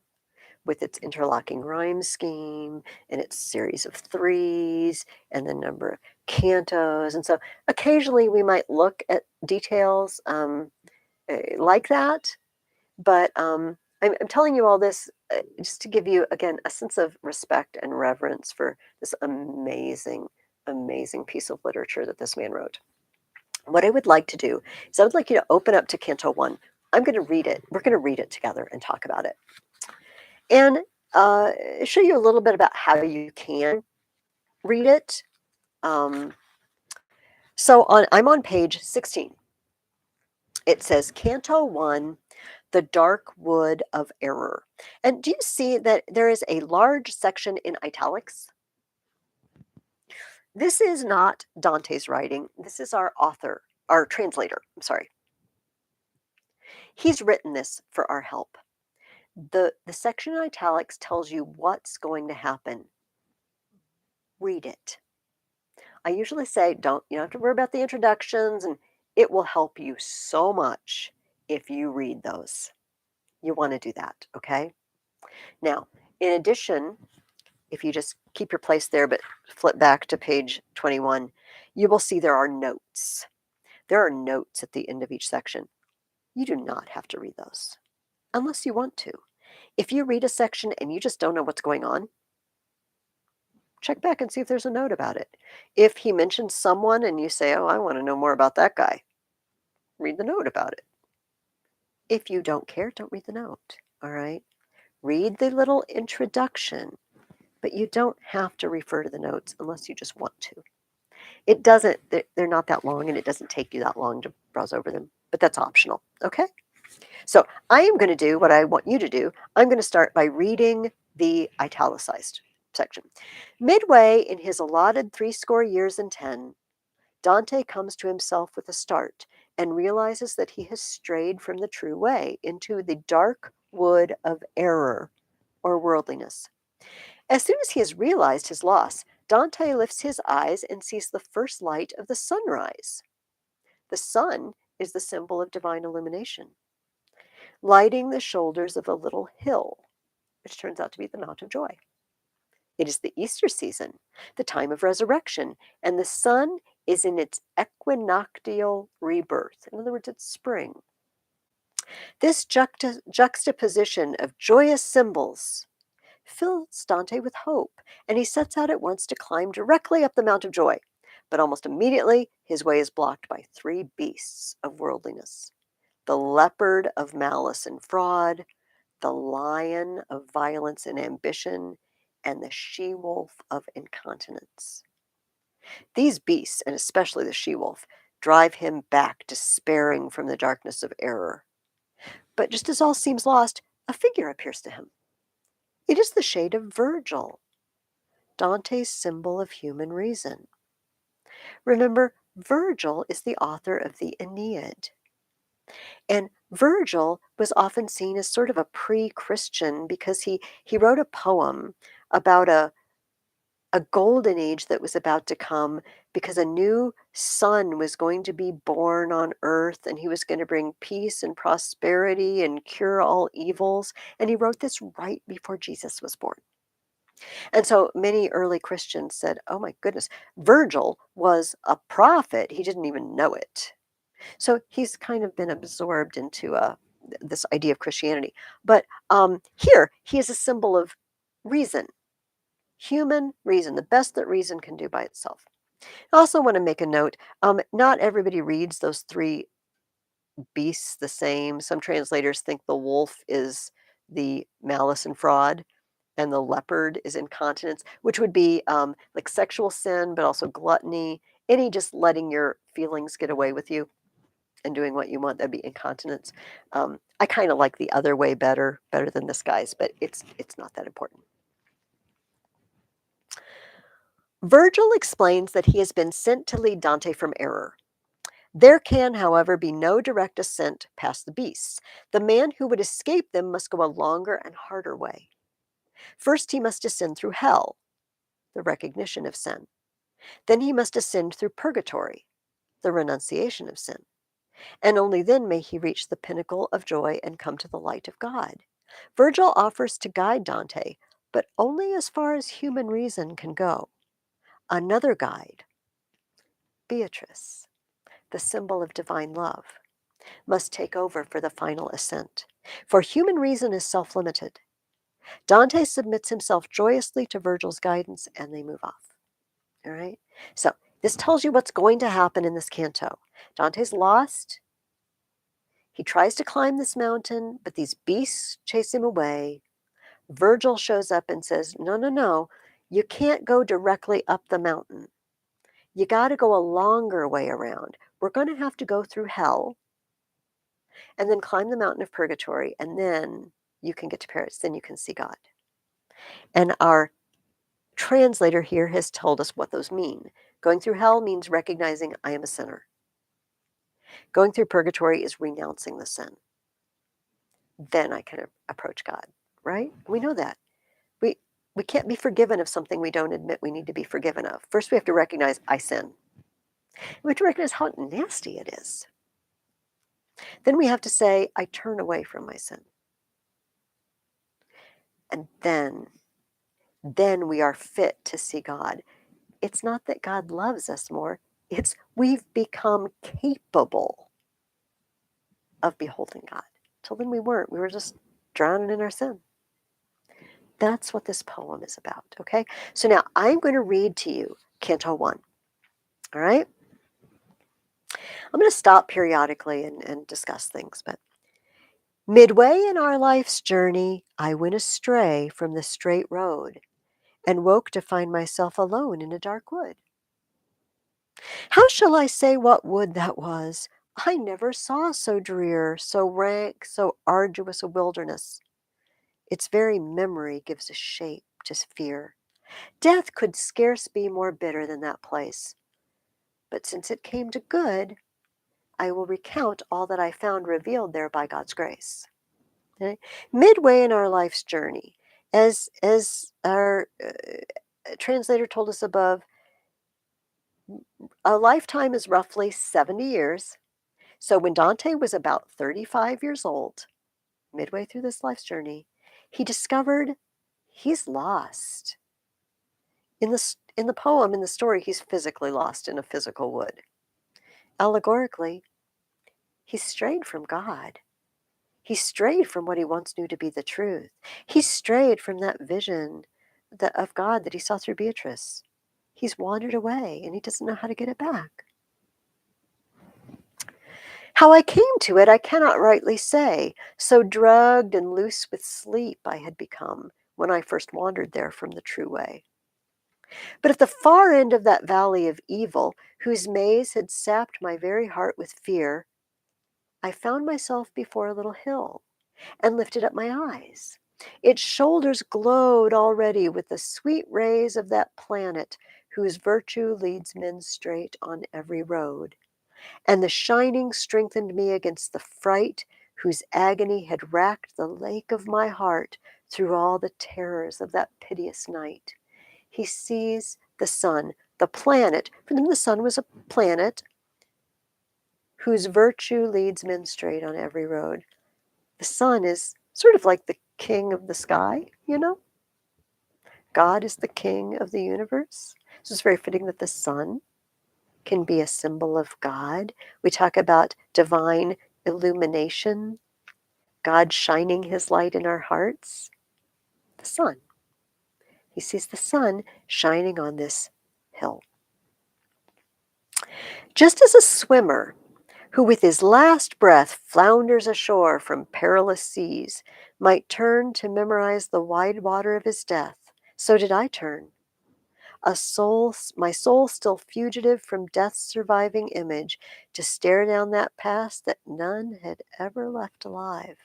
with its interlocking rhyme scheme and its series of threes and the number of cantos. And so occasionally we might look at details like that, but I'm telling you all this just to give you, again, a sense of respect and reverence for this amazing, amazing piece of literature that this man wrote. What I would like to do is I would like you to open up to Canto 1. I'm going to read it. We're going to read it together and talk about it. And show you a little bit about how you can read it. I'm on page 16. It says Canto 1, The Dark Wood of Error. And do you see that there is a large section in italics? This is not Dante's writing. This is our translator. I'm sorry. He's written this for our help. The section in italics tells you what's going to happen. Read it. I usually say, you don't have to worry about the introductions, and it will help you so much if you read those. You want to do that, okay? Now, in addition, if you just keep your place there but flip back to page 21, you will see there are notes. There are notes at the end of each section. You do not have to read those unless you want to. If you read a section and you just don't know what's going on, check back and see if there's a note about it. If he mentions someone and you say, oh, I want to know more about that guy, read the note about it. If you don't care, don't read the note, all right? Read the little introduction, but you don't have to refer to the notes unless you just want to. It doesn't, they're not that long, and it doesn't take you that long to browse over them, but that's optional, okay? So I am going to do what I want you to do. I'm going to start by reading the italicized section. Midway in his allotted 80 years and 10, Dante comes to himself with a start and realizes that he has strayed from the true way into the dark wood of error or worldliness. As soon as he has realized his loss, Dante lifts his eyes and sees the first light of the sunrise. The sun is the symbol of divine illumination, lighting the shoulders of a little hill, which turns out to be the Mount of Joy. It is the Easter season, the time of resurrection, and the sun is in its equinoctial rebirth. In other words, it's spring. This juxtaposition of joyous symbols fills Dante with hope, and he sets out at once to climb directly up the Mount of Joy. But almost immediately, his way is blocked by three beasts of worldliness: the leopard of malice and fraud, the lion of violence and ambition, and the she-wolf of incontinence. These beasts, and especially the she-wolf, drive him back, despairing from the darkness of error. But just as all seems lost, a figure appears to him. It is the shade of Virgil, Dante's symbol of human reason. Remember, Virgil is the author of the Aeneid. And Virgil was often seen as sort of a pre-Christian because he wrote a poem about a golden age that was about to come because a new son was going to be born on earth and he was going to bring peace and prosperity and cure all evils. And he wrote this right before Jesus was born. And so many early Christians said, oh my goodness, Virgil was a prophet. He didn't even know it. So he's kind of been absorbed into this idea of Christianity. But here, he is a symbol of reason, human reason, the best that reason can do by itself. I also want to make a note, not everybody reads those three beasts the same. Some translators think the wolf is the malice and fraud, and the leopard is incontinence, which would be like sexual sin, but also gluttony, any just letting your feelings get away with you and doing what you want. That'd be incontinence. I kind of like the other way better than this guy's, but it's not that important. Virgil explains that he has been sent to lead Dante from error. There can, however, be no direct ascent past the beasts. The man who would escape them must go a longer and harder way. First, he must ascend through hell, the recognition of sin. Then he must ascend through purgatory, the renunciation of sin. And only then may he reach the pinnacle of joy and come to the light of God. Virgil offers to guide Dante, but only as far as human reason can go. Another guide, Beatrice, the symbol of divine love, must take over for the final ascent. For human reason is self-limited. Dante submits himself joyously to Virgil's guidance, and they move off. All right? So this tells you what's going to happen in this canto. Dante's lost. He tries to climb this mountain, but these beasts chase him away. Virgil shows up and says, no, no, no, you can't go directly up the mountain. You got to go a longer way around. We're going to have to go through hell and then climb the mountain of purgatory, and then you can get to Paris. Then you can see God. And our translator here has told us what those mean. Going through hell means recognizing I am a sinner. Going through purgatory is renouncing the sin. Then I can approach God, right? We know that. We can't be forgiven of something we don't admit we need to be forgiven of. First, we have to recognize I sin. We have to recognize how nasty it is. Then we have to say, I turn away from my sin. And then we are fit to see God. It's not that God loves us more. It's we've become capable of beholding God. Till then we weren't. We were just drowning in our sin. That's what this poem is about, okay? So now I'm going to read to you Canto 1, all right? I'm going to stop periodically and discuss things, but midway in our life's journey, I went astray from the straight road and woke to find myself alone in a dark wood. How shall I say what wood that was? I never saw so drear, so rank, so arduous a wilderness. Its very memory gives a shape to fear. Death could scarce be more bitter than that place. But since it came to good, I will recount all that I found revealed there by God's grace. Okay? Midway in our life's journey, as our translator told us above, a lifetime is roughly 70 years. So when Dante was about 35 years old, midway through this life's journey, he discovered he's lost. In the poem, in the story, he's physically lost in a physical wood. Allegorically, he strayed from God. He strayed from what he once knew to be the truth. He strayed from that vision of God that he saw through Beatrice. He's wandered away and he doesn't know how to get it back. How I came to it, I cannot rightly say. So drugged and loose with sleep I had become when I first wandered there from the true way. But at the far end of that valley of evil, whose maze had sapped my very heart with fear, I found myself before a little hill and lifted up my eyes. Its shoulders glowed already with the sweet rays of that planet whose virtue leads men straight on every road. And the shining strengthened me against the fright whose agony had racked the lake of my heart through all the terrors of that piteous night. He sees the sun, the planet. For them, the sun was a planet whose virtue leads men straight on every road. The sun is sort of like the king of the sky, you know? God is the king of the universe. So it's very fitting that the sun can be a symbol of God. We talk about divine illumination, God shining his light in our hearts. The sun. He sees the sun shining on this hill. Just as a swimmer who with his last breath flounders ashore from perilous seas might turn to memorize the wide water of his death, so did I turn. My soul still fugitive from death's surviving image, to stare down that past that none had ever left alive.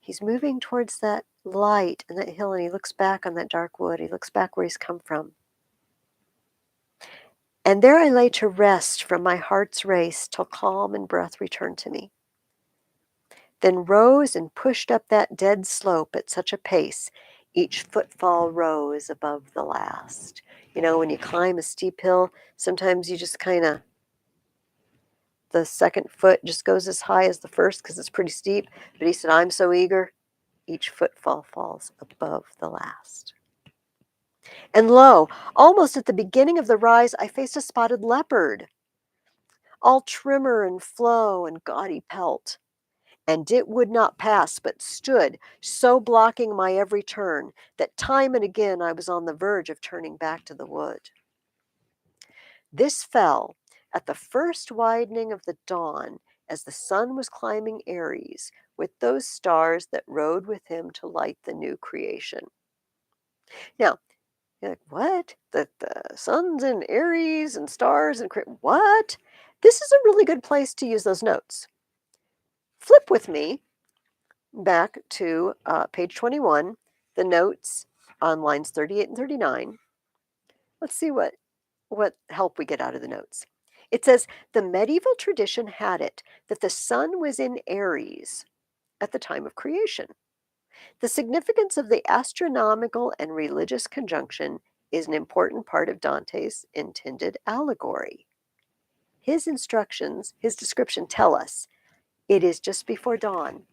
He's moving towards that light and that hill, and he looks back on that dark wood. He looks back where he's come from. And there I lay to rest from my heart's race till calm and breath returned to me. Then rose and pushed up that dead slope at such a pace, each footfall rose above the last. You know, when you climb a steep hill, sometimes you just the second foot just goes as high as the first because it's pretty steep. But he said, I'm so eager, each footfall falls above the last. And lo, almost at the beginning of the rise, I faced a spotted leopard, all trimmer and flow and gaudy pelt. And it would not pass, but stood, so blocking my every turn, that time and again I was on the verge of turning back to the wood. This fell at the first widening of the dawn, as the sun was climbing Aries, with those stars that rode with him to light the new creation. Now, you're like, what? The sun's in Aries and stars and what? This is a really good place to use those notes. Flip with me back to page 21, the notes on lines 38 and 39. Let's see what help we get out of the notes. It says, the medieval tradition had it that the sun was in Aries at the time of creation. The significance of the astronomical and religious conjunction is an important part of Dante's intended allegory. His instructions, his description tell us it is just before dawn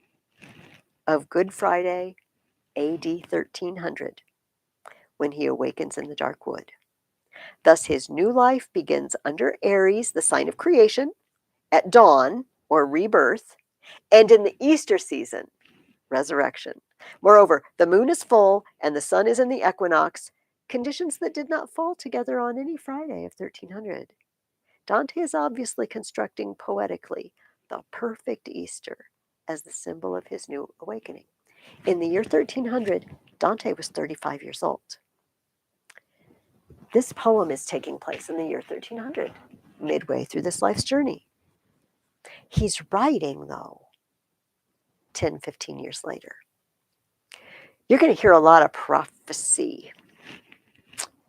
of Good Friday, AD 1300, when he awakens in the dark wood. Thus, his new life begins under Aries, the sign of creation, at dawn, or rebirth, and in the Easter season, resurrection. Moreover, the moon is full and the sun is in the equinox, conditions that did not fall together on any Friday of 1300. Dante is obviously constructing poetically the perfect Easter as the symbol of his new awakening. In the year 1300, Dante was 35 years old. This poem is taking place in the year 1300, midway through this life's journey. He's writing, though, 10, 15 years later. You're going to hear a lot of prophecy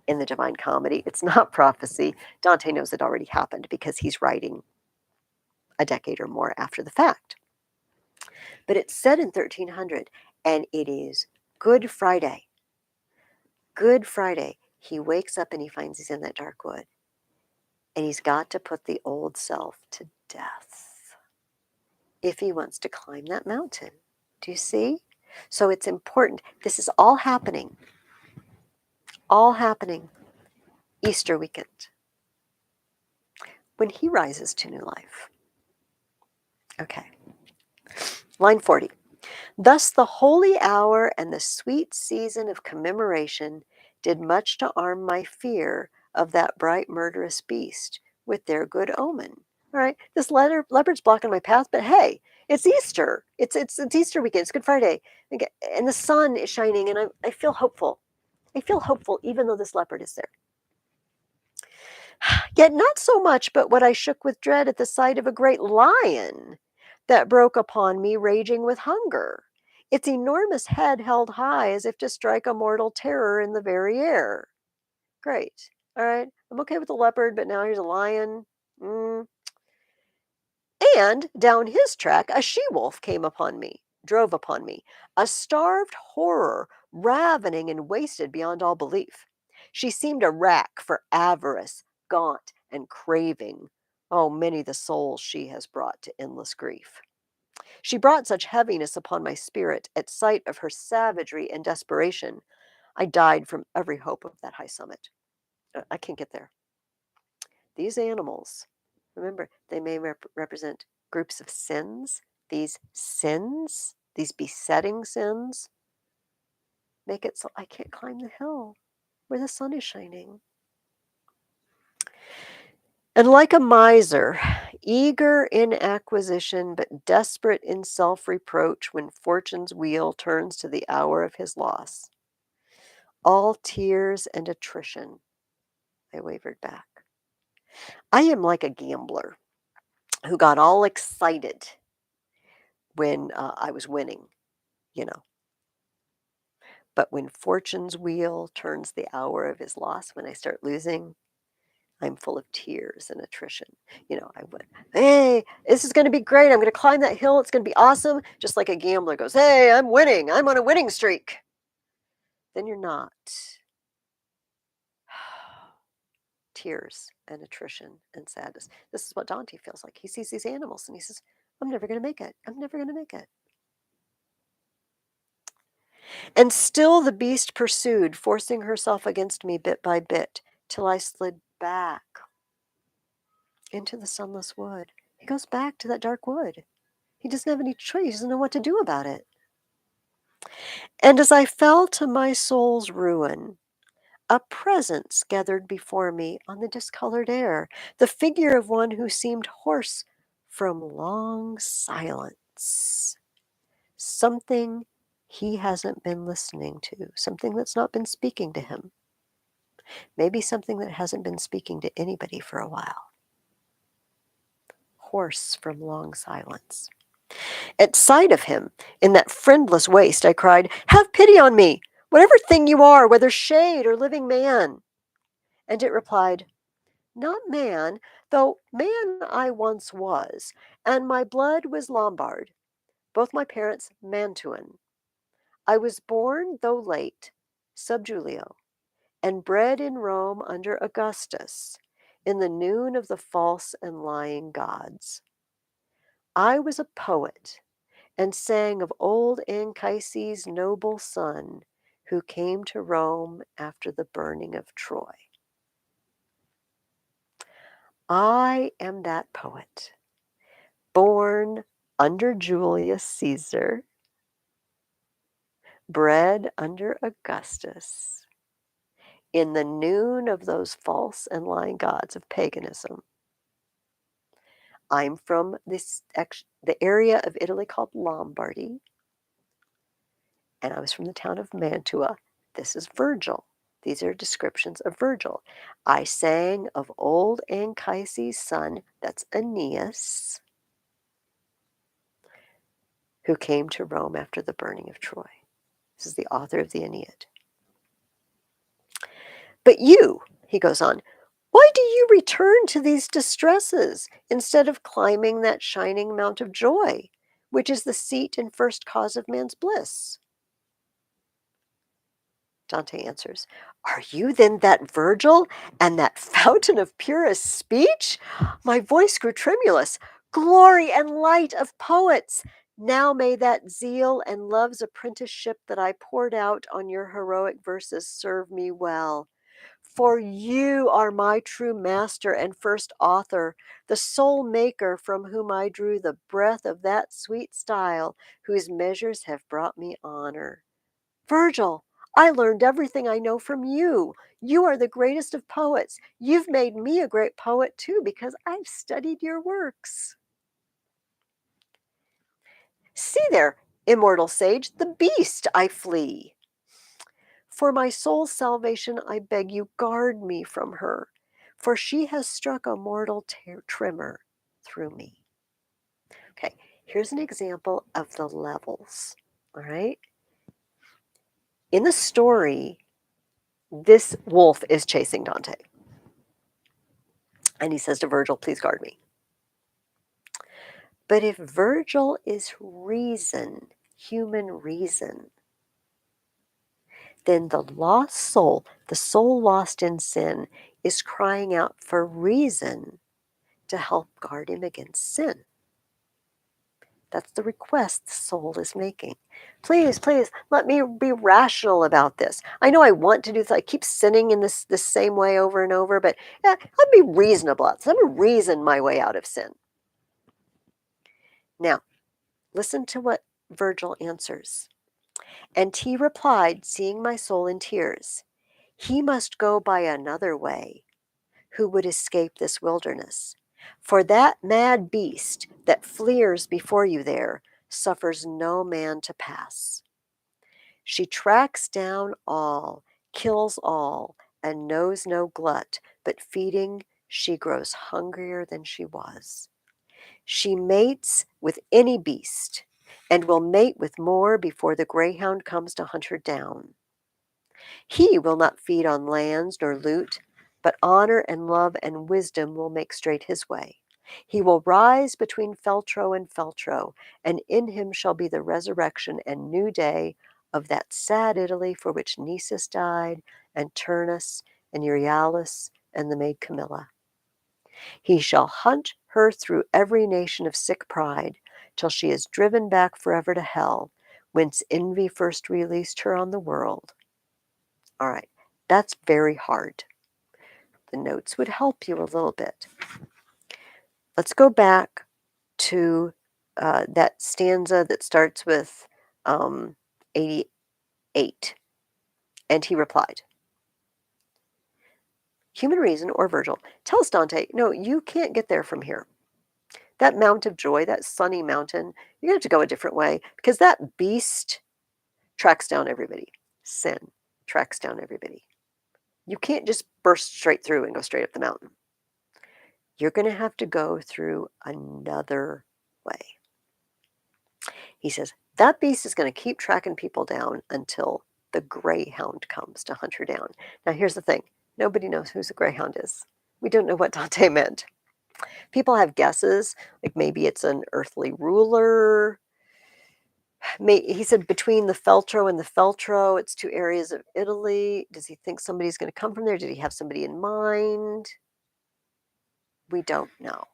in the Divine Comedy. It's not prophecy. Dante knows it already happened because he's writing a decade or more after the fact. But it's said in 1300, and it is Good Friday. Good Friday. He wakes up and he finds he's in that dark wood. And he's got to put the old self to death if he wants to climb that mountain. Do you see? So it's important. This is all happening Easter weekend, when he rises to new life. Okay. Line 40. Thus the holy hour and the sweet season of commemoration did much to arm my fear of that bright murderous beast with their good omen. All right, this leopard's blocking my path, but hey, it's Easter. It's Easter weekend. It's Good Friday, and the sun is shining, and I feel hopeful. I feel hopeful even though this leopard is there. Yet not so much but what I shook with dread at the sight of a great lion that broke upon me, raging with hunger, its enormous head held high as if to strike a mortal terror in the very air. Great. All right. I'm okay with the leopard, but now here's a lion. Mm. And down his track, a she-wolf drove upon me, a starved horror, ravening and wasted beyond all belief. She seemed a rack for avarice, gaunt and craving. Oh, many the souls she has brought to endless grief. She brought such heaviness upon my spirit at sight of her savagery and desperation. I died from every hope of that high summit. I can't get there. These animals, remember, they may represent groups of sins. These sins, these besetting sins, make it so I can't climb the hill where the sun is shining. And like a miser, eager in acquisition, but desperate in self reproach when fortune's wheel turns to the hour of his loss, all tears and attrition, I wavered back. I am like a gambler who got all excited when I was winning, you know. But when fortune's wheel turns the hour of his loss, when I start losing, I'm full of tears and attrition. I went, hey, this is going to be great. I'm going to climb that hill. It's going to be awesome. Just like a gambler goes, hey, I'm winning. I'm on a winning streak. Then you're not. Tears and attrition and sadness. This is what Dante feels like. He sees these animals and he says, I'm never going to make it. I'm never going to make it. And still the beast pursued, forcing herself against me bit by bit, till I slid back into the sunless wood. He goes back to that dark wood. He doesn't have any choice. He doesn't know what to do about it. And as I fell to my soul's ruin, a presence gathered before me on the discolored air, the figure of one who seemed hoarse from long silence. Something he hasn't been listening to, something that's not been speaking to him. Maybe something that hasn't been speaking to anybody for a while. Hoarse from long silence. At sight of him, in that friendless waste, I cried, have pity on me, whatever thing you are, whether shade or living man. And it replied, not man, though man I once was, and my blood was Lombard, both my parents Mantuan. I was born, though late, sub Julio, and bred in Rome under Augustus, in the noon of the false and lying gods. I was a poet, and sang of old Anchises' noble son, who came to Rome after the burning of Troy. I am that poet, born under Julius Caesar, bred under Augustus, in the noon of those false and lying gods of paganism. I'm from the area of Italy called Lombardy, and I was from the town of Mantua. This is Virgil. These are descriptions of Virgil. I sang of old Anchises' son, that's Aeneas, who came to Rome after the burning of Troy. This is the author of the Aeneid. But you, he goes on, why do you return to these distresses instead of climbing that shining mount of joy, which is the seat and first cause of man's bliss? Dante answers, are you then that Virgil and that fountain of purest speech? My voice grew tremulous. Glory and light of poets! Now may that zeal and love's apprenticeship that I poured out on your heroic verses serve me well. For you are my true master and first author, the sole maker from whom I drew the breath of that sweet style whose measures have brought me honor. Virgil, I learned everything I know from you. You are the greatest of poets. You've made me a great poet too because I've studied your works. See there, immortal sage, the beast I flee. For my soul's salvation, I beg you, guard me from her, for she has struck a mortal tremor through me. Okay, here's an example of the levels. All right. In the story, this wolf is chasing Dante. And he says to Virgil, please guard me. But if Virgil is reason, human reason, then the lost soul, the soul lost in sin, is crying out for reason to help guard him against sin. That's the request the soul is making. Please, please, let me be rational about this. I know I want to do this. I keep sinning in this same way over and over, but yeah, let me be reasonable. Let me reason my way out of sin. Now, listen to what Virgil answers. And he replied, seeing my soul in tears, he must go by another way who would escape this wilderness. For that mad beast that fleers before you there suffers no man to pass. She tracks down all, kills all, and knows no glut, but feeding she grows hungrier than she was. She mates with any beast, and will mate with more before the greyhound comes to hunt her down. He will not feed on lands nor loot, but honor and love and wisdom will make straight his way. He will rise between Feltro and Feltro, and in him shall be the resurrection and new day of that sad Italy for which Nisus died, and Turnus, and Euryalus, and the maid Camilla. He shall hunt her through every nation of sick pride, till she is driven back forever to hell, whence envy first released her on the world. All right, that's very hard. The notes would help you a little bit. Let's go back to that stanza that starts with 88. And he replied, human reason or Virgil tells Dante, no, you can't get there from here. That Mount of Joy, that sunny mountain, you're going to have to go a different way because that beast tracks down everybody. Sin tracks down everybody. You can't just burst straight through and go straight up the mountain. You're going to have to go through another way. He says, that beast is going to keep tracking people down until the greyhound comes to hunt her down. Now, here's the thing. Nobody knows who the greyhound is. We don't know what Dante meant. People have guesses, like maybe it's an earthly ruler. He said between the Feltro and the Feltro, it's two areas of Italy. Does he think somebody's going to come from there? Did he have somebody in mind? We don't know.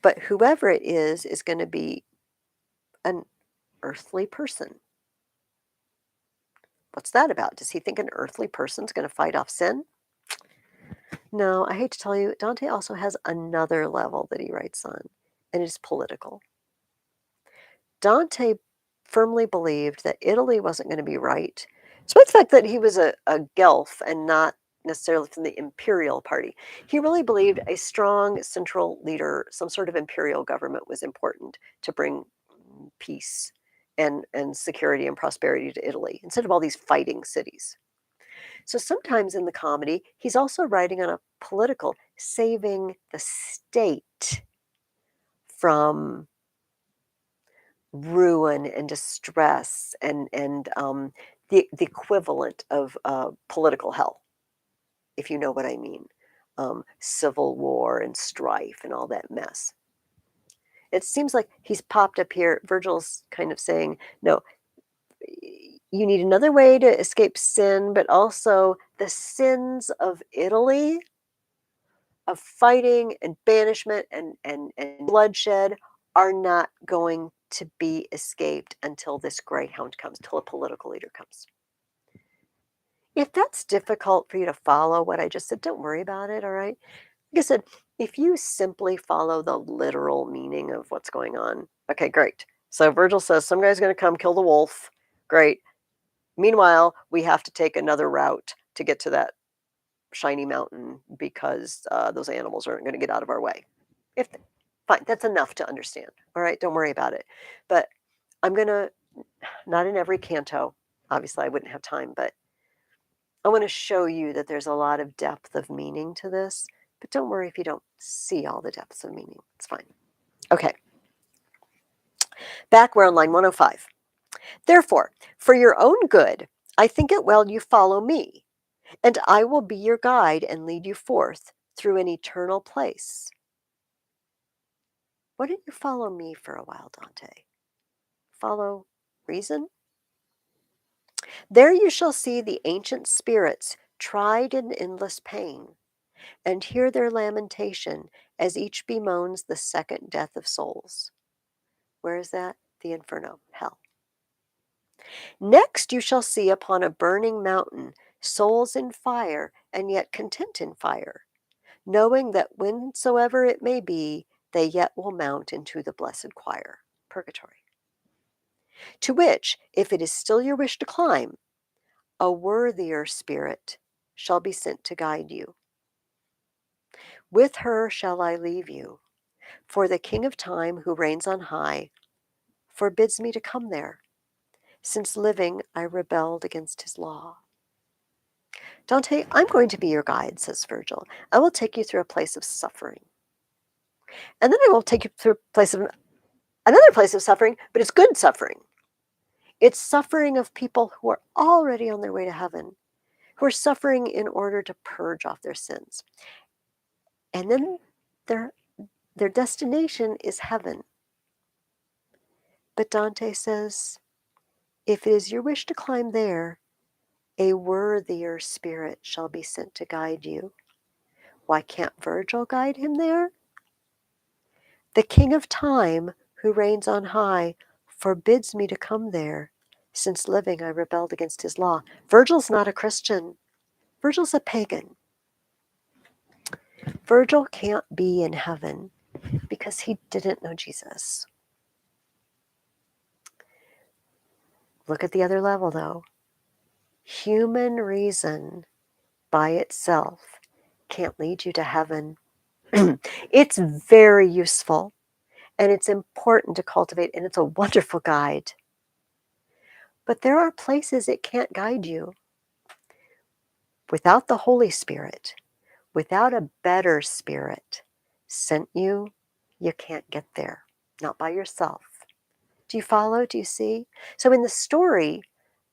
But whoever it is going to be an earthly person. What's that about? Does he think an earthly person's going to fight off sin? No, I hate to tell you, Dante also has another level that he writes on, and it is political. Dante firmly believed that Italy wasn't going to be right, despite the fact that he was a Guelph and not necessarily from the imperial party. He really believed a strong central leader, some sort of imperial government was important to bring peace and security and prosperity to Italy, instead of all these fighting cities. So sometimes in the comedy, he's also writing on a political, saving the state from ruin and distress and the equivalent of political hell, if you know what I mean. Civil war and strife and all that mess. It seems like he's popped up here. Virgil's kind of saying, no, you need another way to escape sin, but also the sins of Italy, of fighting and banishment and bloodshed, are not going to be escaped until this greyhound comes, till a political leader comes. If that's difficult for you to follow what I just said, don't worry about it, all right? Like I said, if you simply follow the literal meaning of what's going on, okay, great. So Virgil says, some guy's going to come kill the wolf. Great. Meanwhile, we have to take another route to get to that shiny mountain because those animals aren't going to get out of our way. Fine, that's enough to understand. All right, don't worry about it. But I'm going to, not in every canto, obviously I wouldn't have time, but I want to show you that there's a lot of depth of meaning to this. But don't worry if you don't see all the depths of meaning. It's fine. Okay, back we're on line 105. Therefore, for your own good, I think it well you follow me, and I will be your guide and lead you forth through an eternal place. Why don't you follow me for a while, Dante? Follow reason? There you shall see the ancient spirits tried in endless pain, and hear their lamentation as each bemoans the second death of souls. Where is that? The inferno, hell. Next you shall see upon a burning mountain souls in fire and yet content in fire, knowing that whensoever it may be, they yet will mount into the blessed choir, purgatory. To which, if it is still your wish to climb, a worthier spirit shall be sent to guide you. With her shall I leave you, for the King of Time, who reigns on high, forbids me to come there, since living I rebelled against his law. Dante, I'm going to be your guide, says Virgil. I will take you through a place of suffering. And then I will take you through a place of another place of suffering, but it's good suffering. It's suffering of people who are already on their way to heaven, who are suffering in order to purge off their sins. And then their destination is heaven. But Dante says, if it is your wish to climb there, a worthier spirit shall be sent to guide you. Why can't Virgil guide him there? The King of Time, who reigns on high, forbids me to come there, since living I rebelled against his law. Virgil's not a Christian. Virgil's a pagan. Virgil can't be in heaven because he didn't know Jesus. Look at the other level, though. Human reason by itself can't lead you to heaven. It's very useful and it's important to cultivate, and it's a wonderful guide. But there are places it can't guide you. Without the Holy Spirit, without a better spirit sent you, you can't get there. Not by yourself. Do you follow? Do you see? So in the story,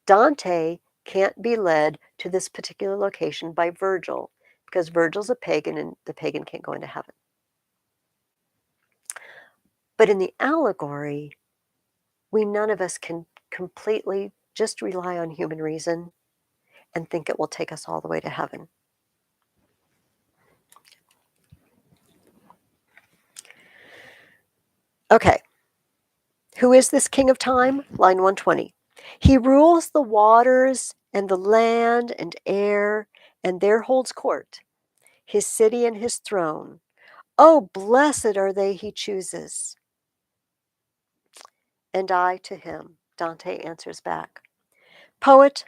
Dante can't be led to this particular location by Virgil because Virgil's a pagan and the pagan can't go into heaven. But in the allegory, none of us can completely just rely on human reason and think it will take us all the way to heaven. Okay. Who is this King of Time? Line 120. He rules the waters and the land and air, and there holds court, his city and his throne. Oh, blessed are they he chooses. And I to him, Dante answers back. Poet,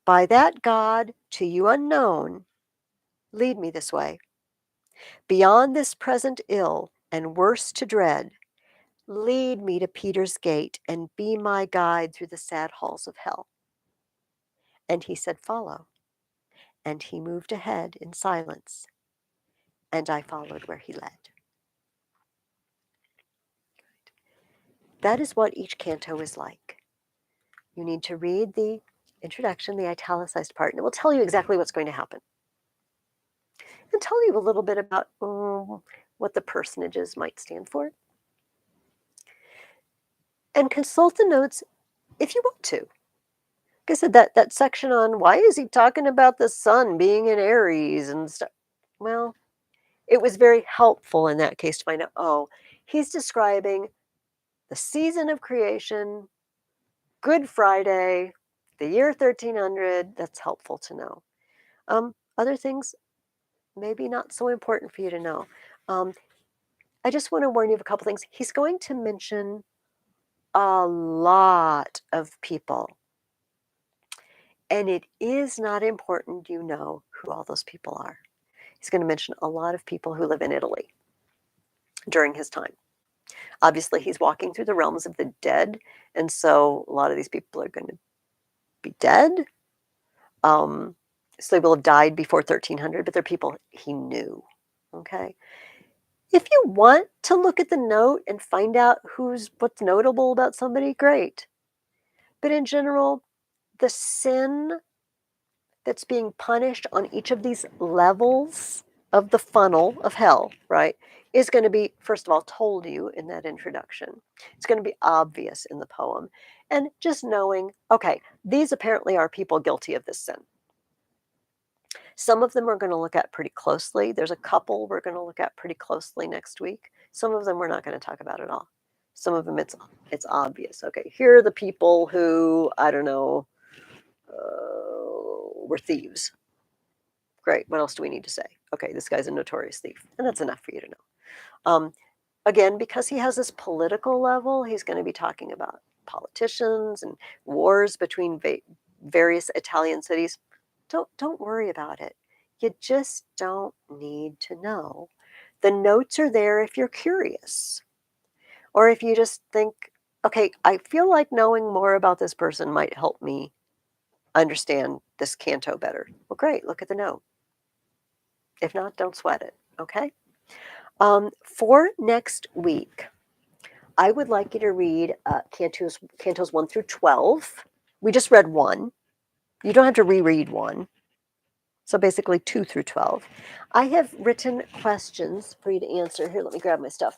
by that God to you unknown, lead me this way. Beyond this present ill and worse to dread, lead me to Peter's gate and be my guide through the sad halls of hell. And he said, follow. And he moved ahead in silence, and I followed where he led. That is what each canto is like. You need to read the introduction, the italicized part, and it will tell you exactly what's going to happen. And tell you a little bit about what the personages might stand for. And consult the notes if you want to. Like I said, that section on why is he talking about the sun being in Aries and stuff. Well, it was very helpful in that case to find out, oh, he's describing the season of creation, Good Friday, the year 1300. That's helpful to know. Other things, maybe not so important for you to know. I just want to warn you of a couple things. He's going to mention a lot of people. And it is not important you know who all those people are. He's going to mention a lot of people who live in Italy during his time. Obviously, he's walking through the realms of the dead, and so a lot of these people are going to be dead. So they will have died before 1300, but they're people he knew. Okay. If you want to look at the note and find out what's notable about somebody, great. But in general, the sin that's being punished on each of these levels of the funnel of hell, right, is going to be, first of all, told you in that introduction. It's going to be obvious in the poem. And just knowing, okay, these apparently are people guilty of this sin. Some of them we're going to look at pretty closely. There's a couple we're going to look at pretty closely next week. Some of them we're not going to talk about at all. Some of them it's obvious. Okay, here are the people who, I don't know, were thieves. Great. What else do we need to say? Okay, this guy's a notorious thief. And that's enough for you to know. Again, because he has this political level, he's going to be talking about politicians and wars between various Italian cities. Don't worry about it. You just don't need to know. The notes are there if you're curious. Or if you just think, okay, I feel like knowing more about this person might help me understand this canto better. Well, great. Look at the note. If not, don't sweat it. Okay. For next week, I would like you to read cantos 1 through 12. We just read 1. You don't have to reread 1. So basically 2 through 12. I have written questions for you to answer. Here, let me grab my stuff.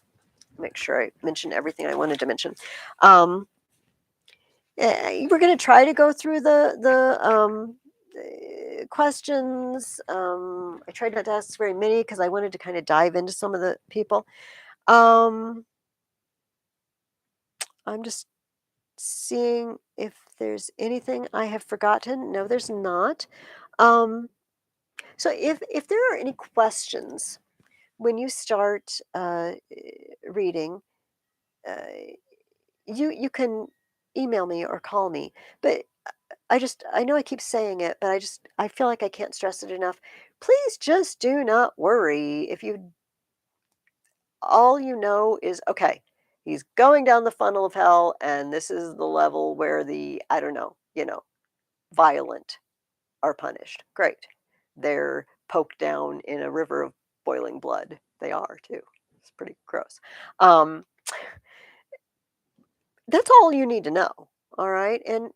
Make sure I mention everything I wanted to mention. We're going to try to go through the questions. I tried not to ask very many because I wanted to kind of dive into some of the people. I'm just seeing if there's anything I have forgotten. No, there's not. So if there are any questions when you start reading, uh, you can email me or call me. But I know I keep saying it, but I feel like I can't stress it enough. Please just do not worry if you all you know is, okay, he's going down the funnel of hell, and this is the level where the, I don't know, violent are punished. Great. They're poked down in a river of boiling blood. They are too. It's pretty gross. That's all you need to know. All right. And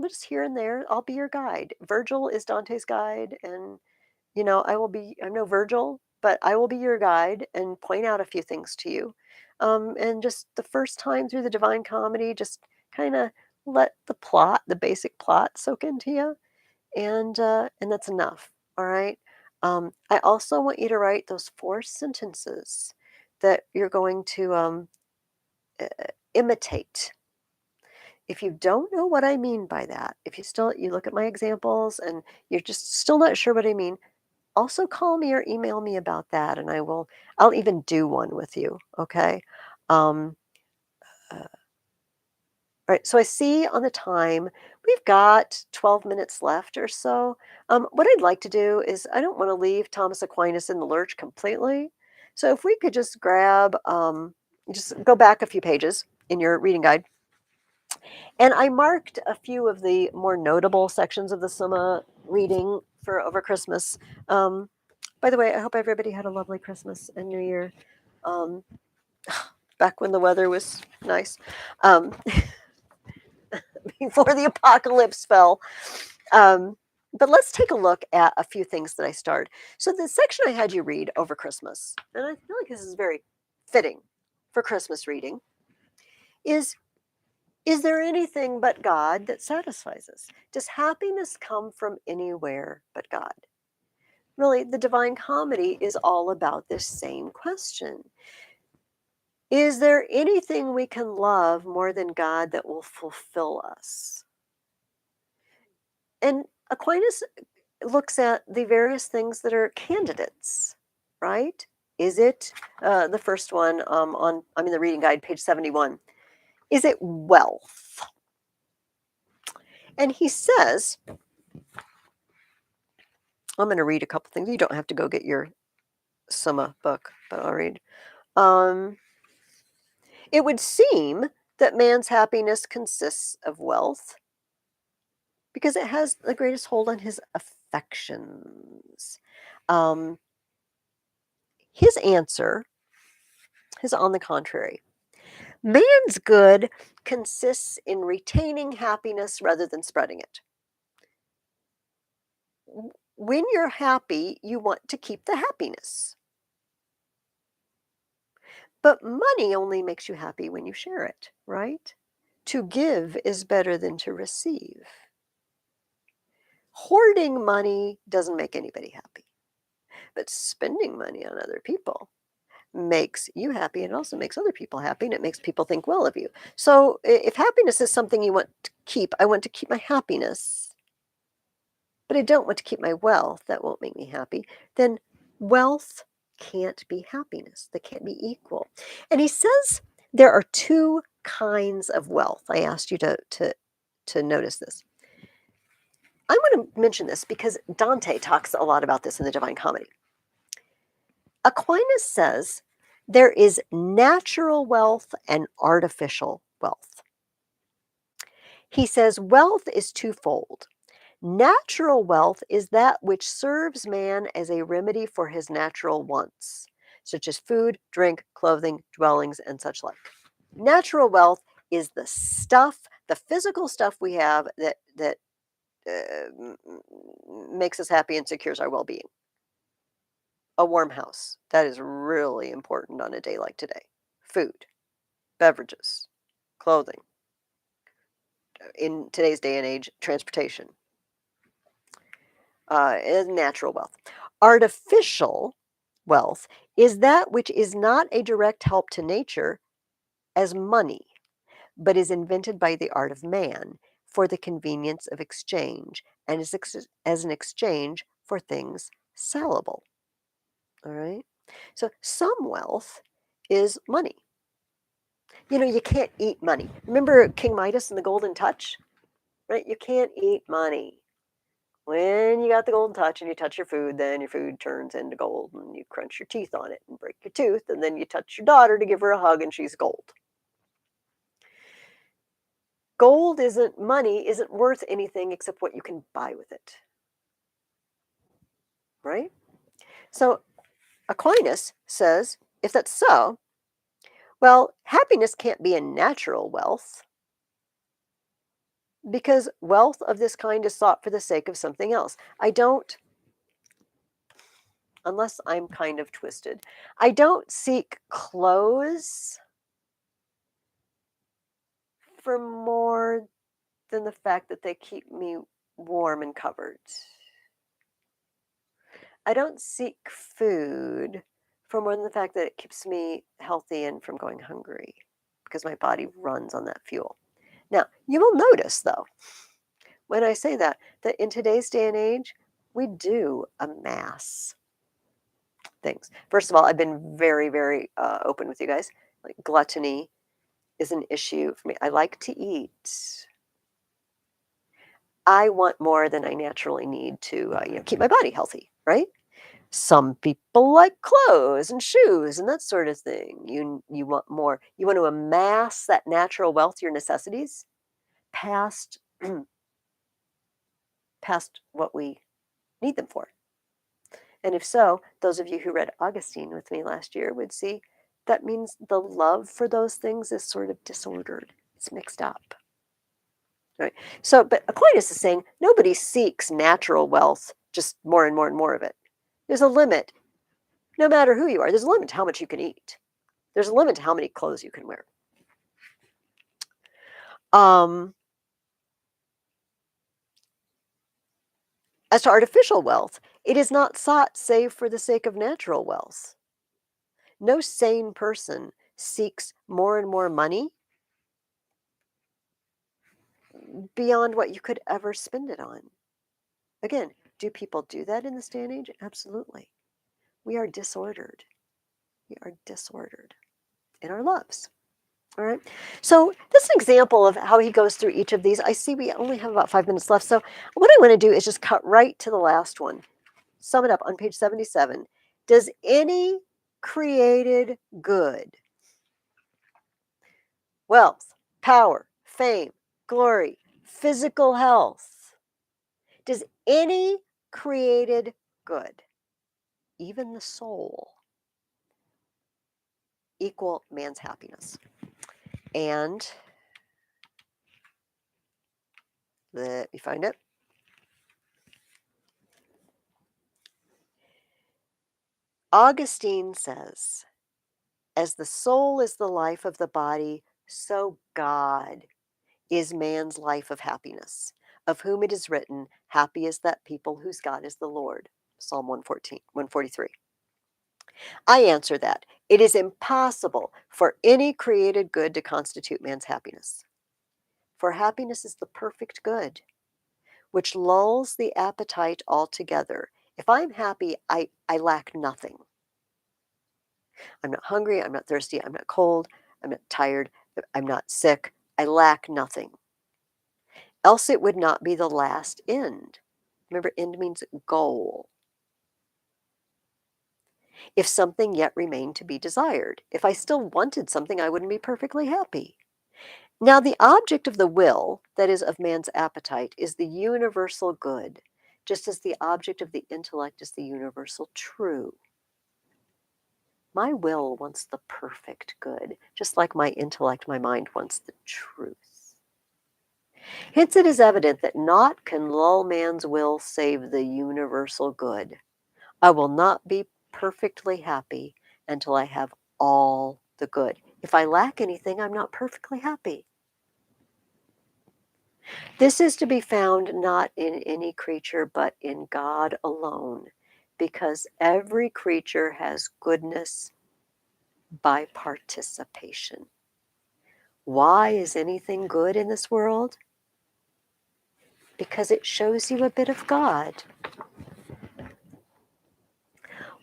just here and there, I'll be your guide. Virgil is Dante's guide, and I'm no Virgil, but I will be your guide and point out a few things to you. And just the first time through the Divine Comedy, just kind of let the basic plot soak into you. And that's enough. All right. I also want you to write those 4 sentences that you're going to uh, imitate. If you don't know what I mean by that, if you look at my examples and you're just still not sure what I mean, also call me or email me about that, and I'll even do one with you. Okay. Um, uh, all right. So I see on the time we've got 12 minutes left or so. What I'd like to do is I don't want to leave Thomas Aquinas in the lurch completely. So if we could just go back a few pages in your reading guide. And I marked a few of the more notable sections of the Summa reading for over Christmas. By the way, I hope everybody had a lovely Christmas and New Year. Um, back when the weather was nice, before the apocalypse fell. But let's take a look at a few things that I starred. So the section I had you read over Christmas, and I feel like this is very fitting for Christmas reading, is there anything but God that satisfies us? Does happiness come from anywhere but God? Really, the Divine Comedy is all about this same question. Is there anything we can love more than God that will fulfill us? And Aquinas looks at the various things that are candidates, right? Is it the first one I'm in the reading guide, page 71? Is it wealth? And he says, I'm going to read a couple things. You don't have to go get your Summa book, but I'll read. It would seem that man's happiness consists of wealth, because it has the greatest hold on his affections. Um, his answer is on the contrary. Man's good consists in retaining happiness rather than spreading it. When you're happy, you want to keep the happiness. But money only makes you happy when you share it, right? To give is better than to receive. Hoarding money doesn't make anybody happy, but spending money on other people makes you happy and it also makes other people happy and it makes people think well of you. So if happiness is something you want to keep, I want to keep my happiness, but I don't want to keep my wealth. That won't make me happy. Then wealth can't be happiness. They can't be equal. And he says there are two kinds of wealth. I asked you to notice this. I want to mention this because Dante talks a lot about this in the Divine Comedy. Aquinas says there is natural wealth and artificial wealth. He says wealth is twofold. Natural wealth is that which serves man as a remedy for his natural wants, such as food, drink, clothing, dwellings, and such like. Natural wealth is the stuff, the physical stuff we have that makes us happy and secures our well-being. A warm house. That is really important on a day like today. Food, beverages, clothing. In today's day and age, transportation. Is natural wealth. Artificial wealth is that which is not a direct help to nature as money, but is invented by the art of man for the convenience of exchange and as an exchange for things sellable. All right. So some wealth is money. You know, you can't eat money. Remember King Midas and the golden touch? Right? You can't eat money. When you got the golden touch and you touch your food, then your food turns into gold and you crunch your teeth on it and break your tooth. And then you touch your daughter to give her a hug and she's gold. Gold isn't money, isn't worth anything except what you can buy with it. Right? So Aquinas says if that's so, well, happiness can't be a natural wealth because wealth of this kind is sought for the sake of something else. Unless I'm kind of twisted, I don't seek clothes for more than the fact that they keep me warm and covered. I don't seek food for more than the fact that it keeps me healthy and from going hungry because my body runs on that fuel. Now, you will notice, though, when I say that in today's day and age, we do amass things. First of all, I've been very, very open with you guys. Like gluttony is an issue for me. I like to eat. I want more than I naturally need to, keep my body healthy, right? Some people like clothes and shoes and that sort of thing. You want more. You want to amass that natural wealth, your necessities, past past what we need them for. And if so, those of you who read Augustine with me last year would see that means the love for those things is sort of disordered. It's mixed up. Right. So, but Aquinas is saying nobody seeks natural wealth, just more and more and more of it. There's a limit, no matter who you are. There's a limit to how much you can eat. There's a limit to how many clothes you can wear. As to artificial wealth, it is not sought save for the sake of natural wealth. No sane person seeks more and more money beyond what you could ever spend it on. Again, do people do that in this day and age? Absolutely. We are disordered. We are disordered in our loves. All right. So this is an example of how he goes through each of these. I see we only have about 5 minutes left. So what I want to do is just cut right to the last one. Sum it up on page 77. Does any created good, wealth, power, fame, glory, physical health, Does any created good, even the soul, equal man's happiness? And let me find it. Augustine says, as the soul is the life of the body, so God is man's life of happiness, of whom it is written, happy is that people whose God is the Lord. Psalm 114, 143. I answer that it is impossible for any created good to constitute man's happiness. For happiness is the perfect good, which lulls the appetite altogether. If I'm happy, I lack nothing. I'm not hungry, I'm not thirsty, I'm not cold, I'm not tired, I'm not sick. I lack nothing. Else it would not be the last end. Remember, end means goal. If something yet remained to be desired. If I still wanted something, I wouldn't be perfectly happy. Now, the object of the will, that is, of man's appetite, is the universal good, just as the object of the intellect is the universal true. My will wants the perfect good, just like my intellect, my mind wants the truth. Hence it is evident that naught can lull man's will save the universal good. I will not be perfectly happy until I have all the good. If I lack anything, I'm not perfectly happy. This is to be found not in any creature, but in God alone, because every creature has goodness by participation. Why is anything good in this world? Because it shows you a bit of God.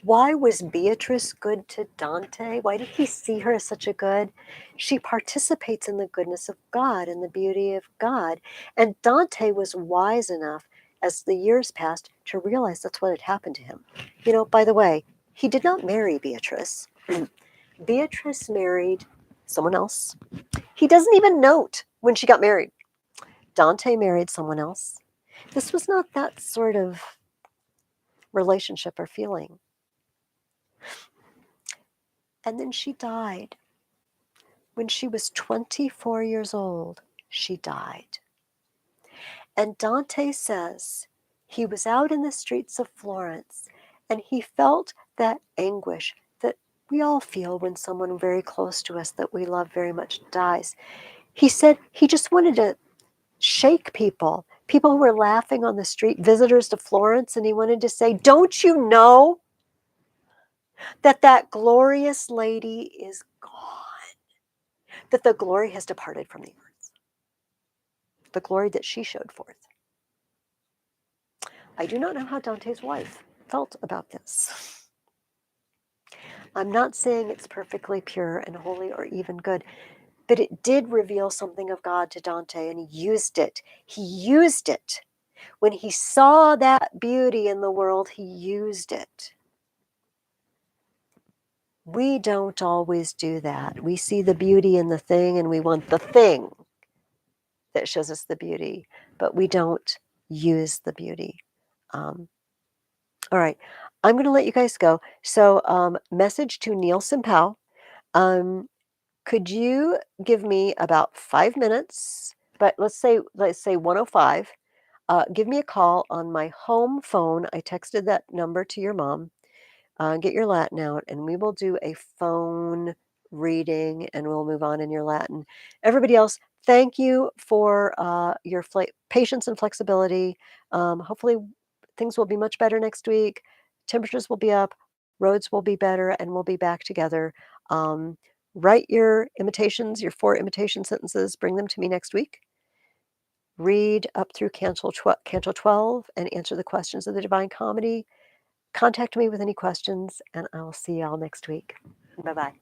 Why was Beatrice good to Dante? Why did he see her as such a good? She participates in the goodness of God and the beauty of God. And Dante was wise enough as the years passed to realize that's what had happened to him. You know, by the way, he did not marry Beatrice. Beatrice married someone else. He doesn't even note when she got married. Dante married someone else. This was not that sort of relationship or feeling. And then she died. When she was 24 years old, she died. And Dante says he was out in the streets of Florence and he felt that anguish that we all feel when someone very close to us that we love very much dies. He said he just wanted to shake people, people who were laughing on the street, visitors to Florence, and he wanted to say, don't you know that that glorious lady is gone? That the glory has departed from the earth. The glory that she showed forth. I do not know how Dante's wife felt about this. I'm not saying it's perfectly pure and holy or even good, but it did reveal something of God to Dante, and he used it. He used it. When he saw that beauty in the world, he used it. We don't always do that. We see the beauty in the thing and we want the thing that shows us the beauty, but we don't use the beauty. Um, all right, I'm going to let you guys go. So, message to Nielsen Powell. Um, could you give me about 5 minutes? But let's say 1:05. Give me a call on my home phone. I texted that number to your mom. Get your Latin out, and we will do a phone reading, and we'll move on in your Latin. Everybody else, thank you for your patience and flexibility. Hopefully, things will be much better next week. Temperatures will be up, roads will be better, and we'll be back together. Um, write your imitations, your 4 imitation sentences, bring them to me next week. Read up through Canto 12 and answer the questions of the Divine Comedy. Contact me with any questions, and I will see y'all next week. Bye-bye.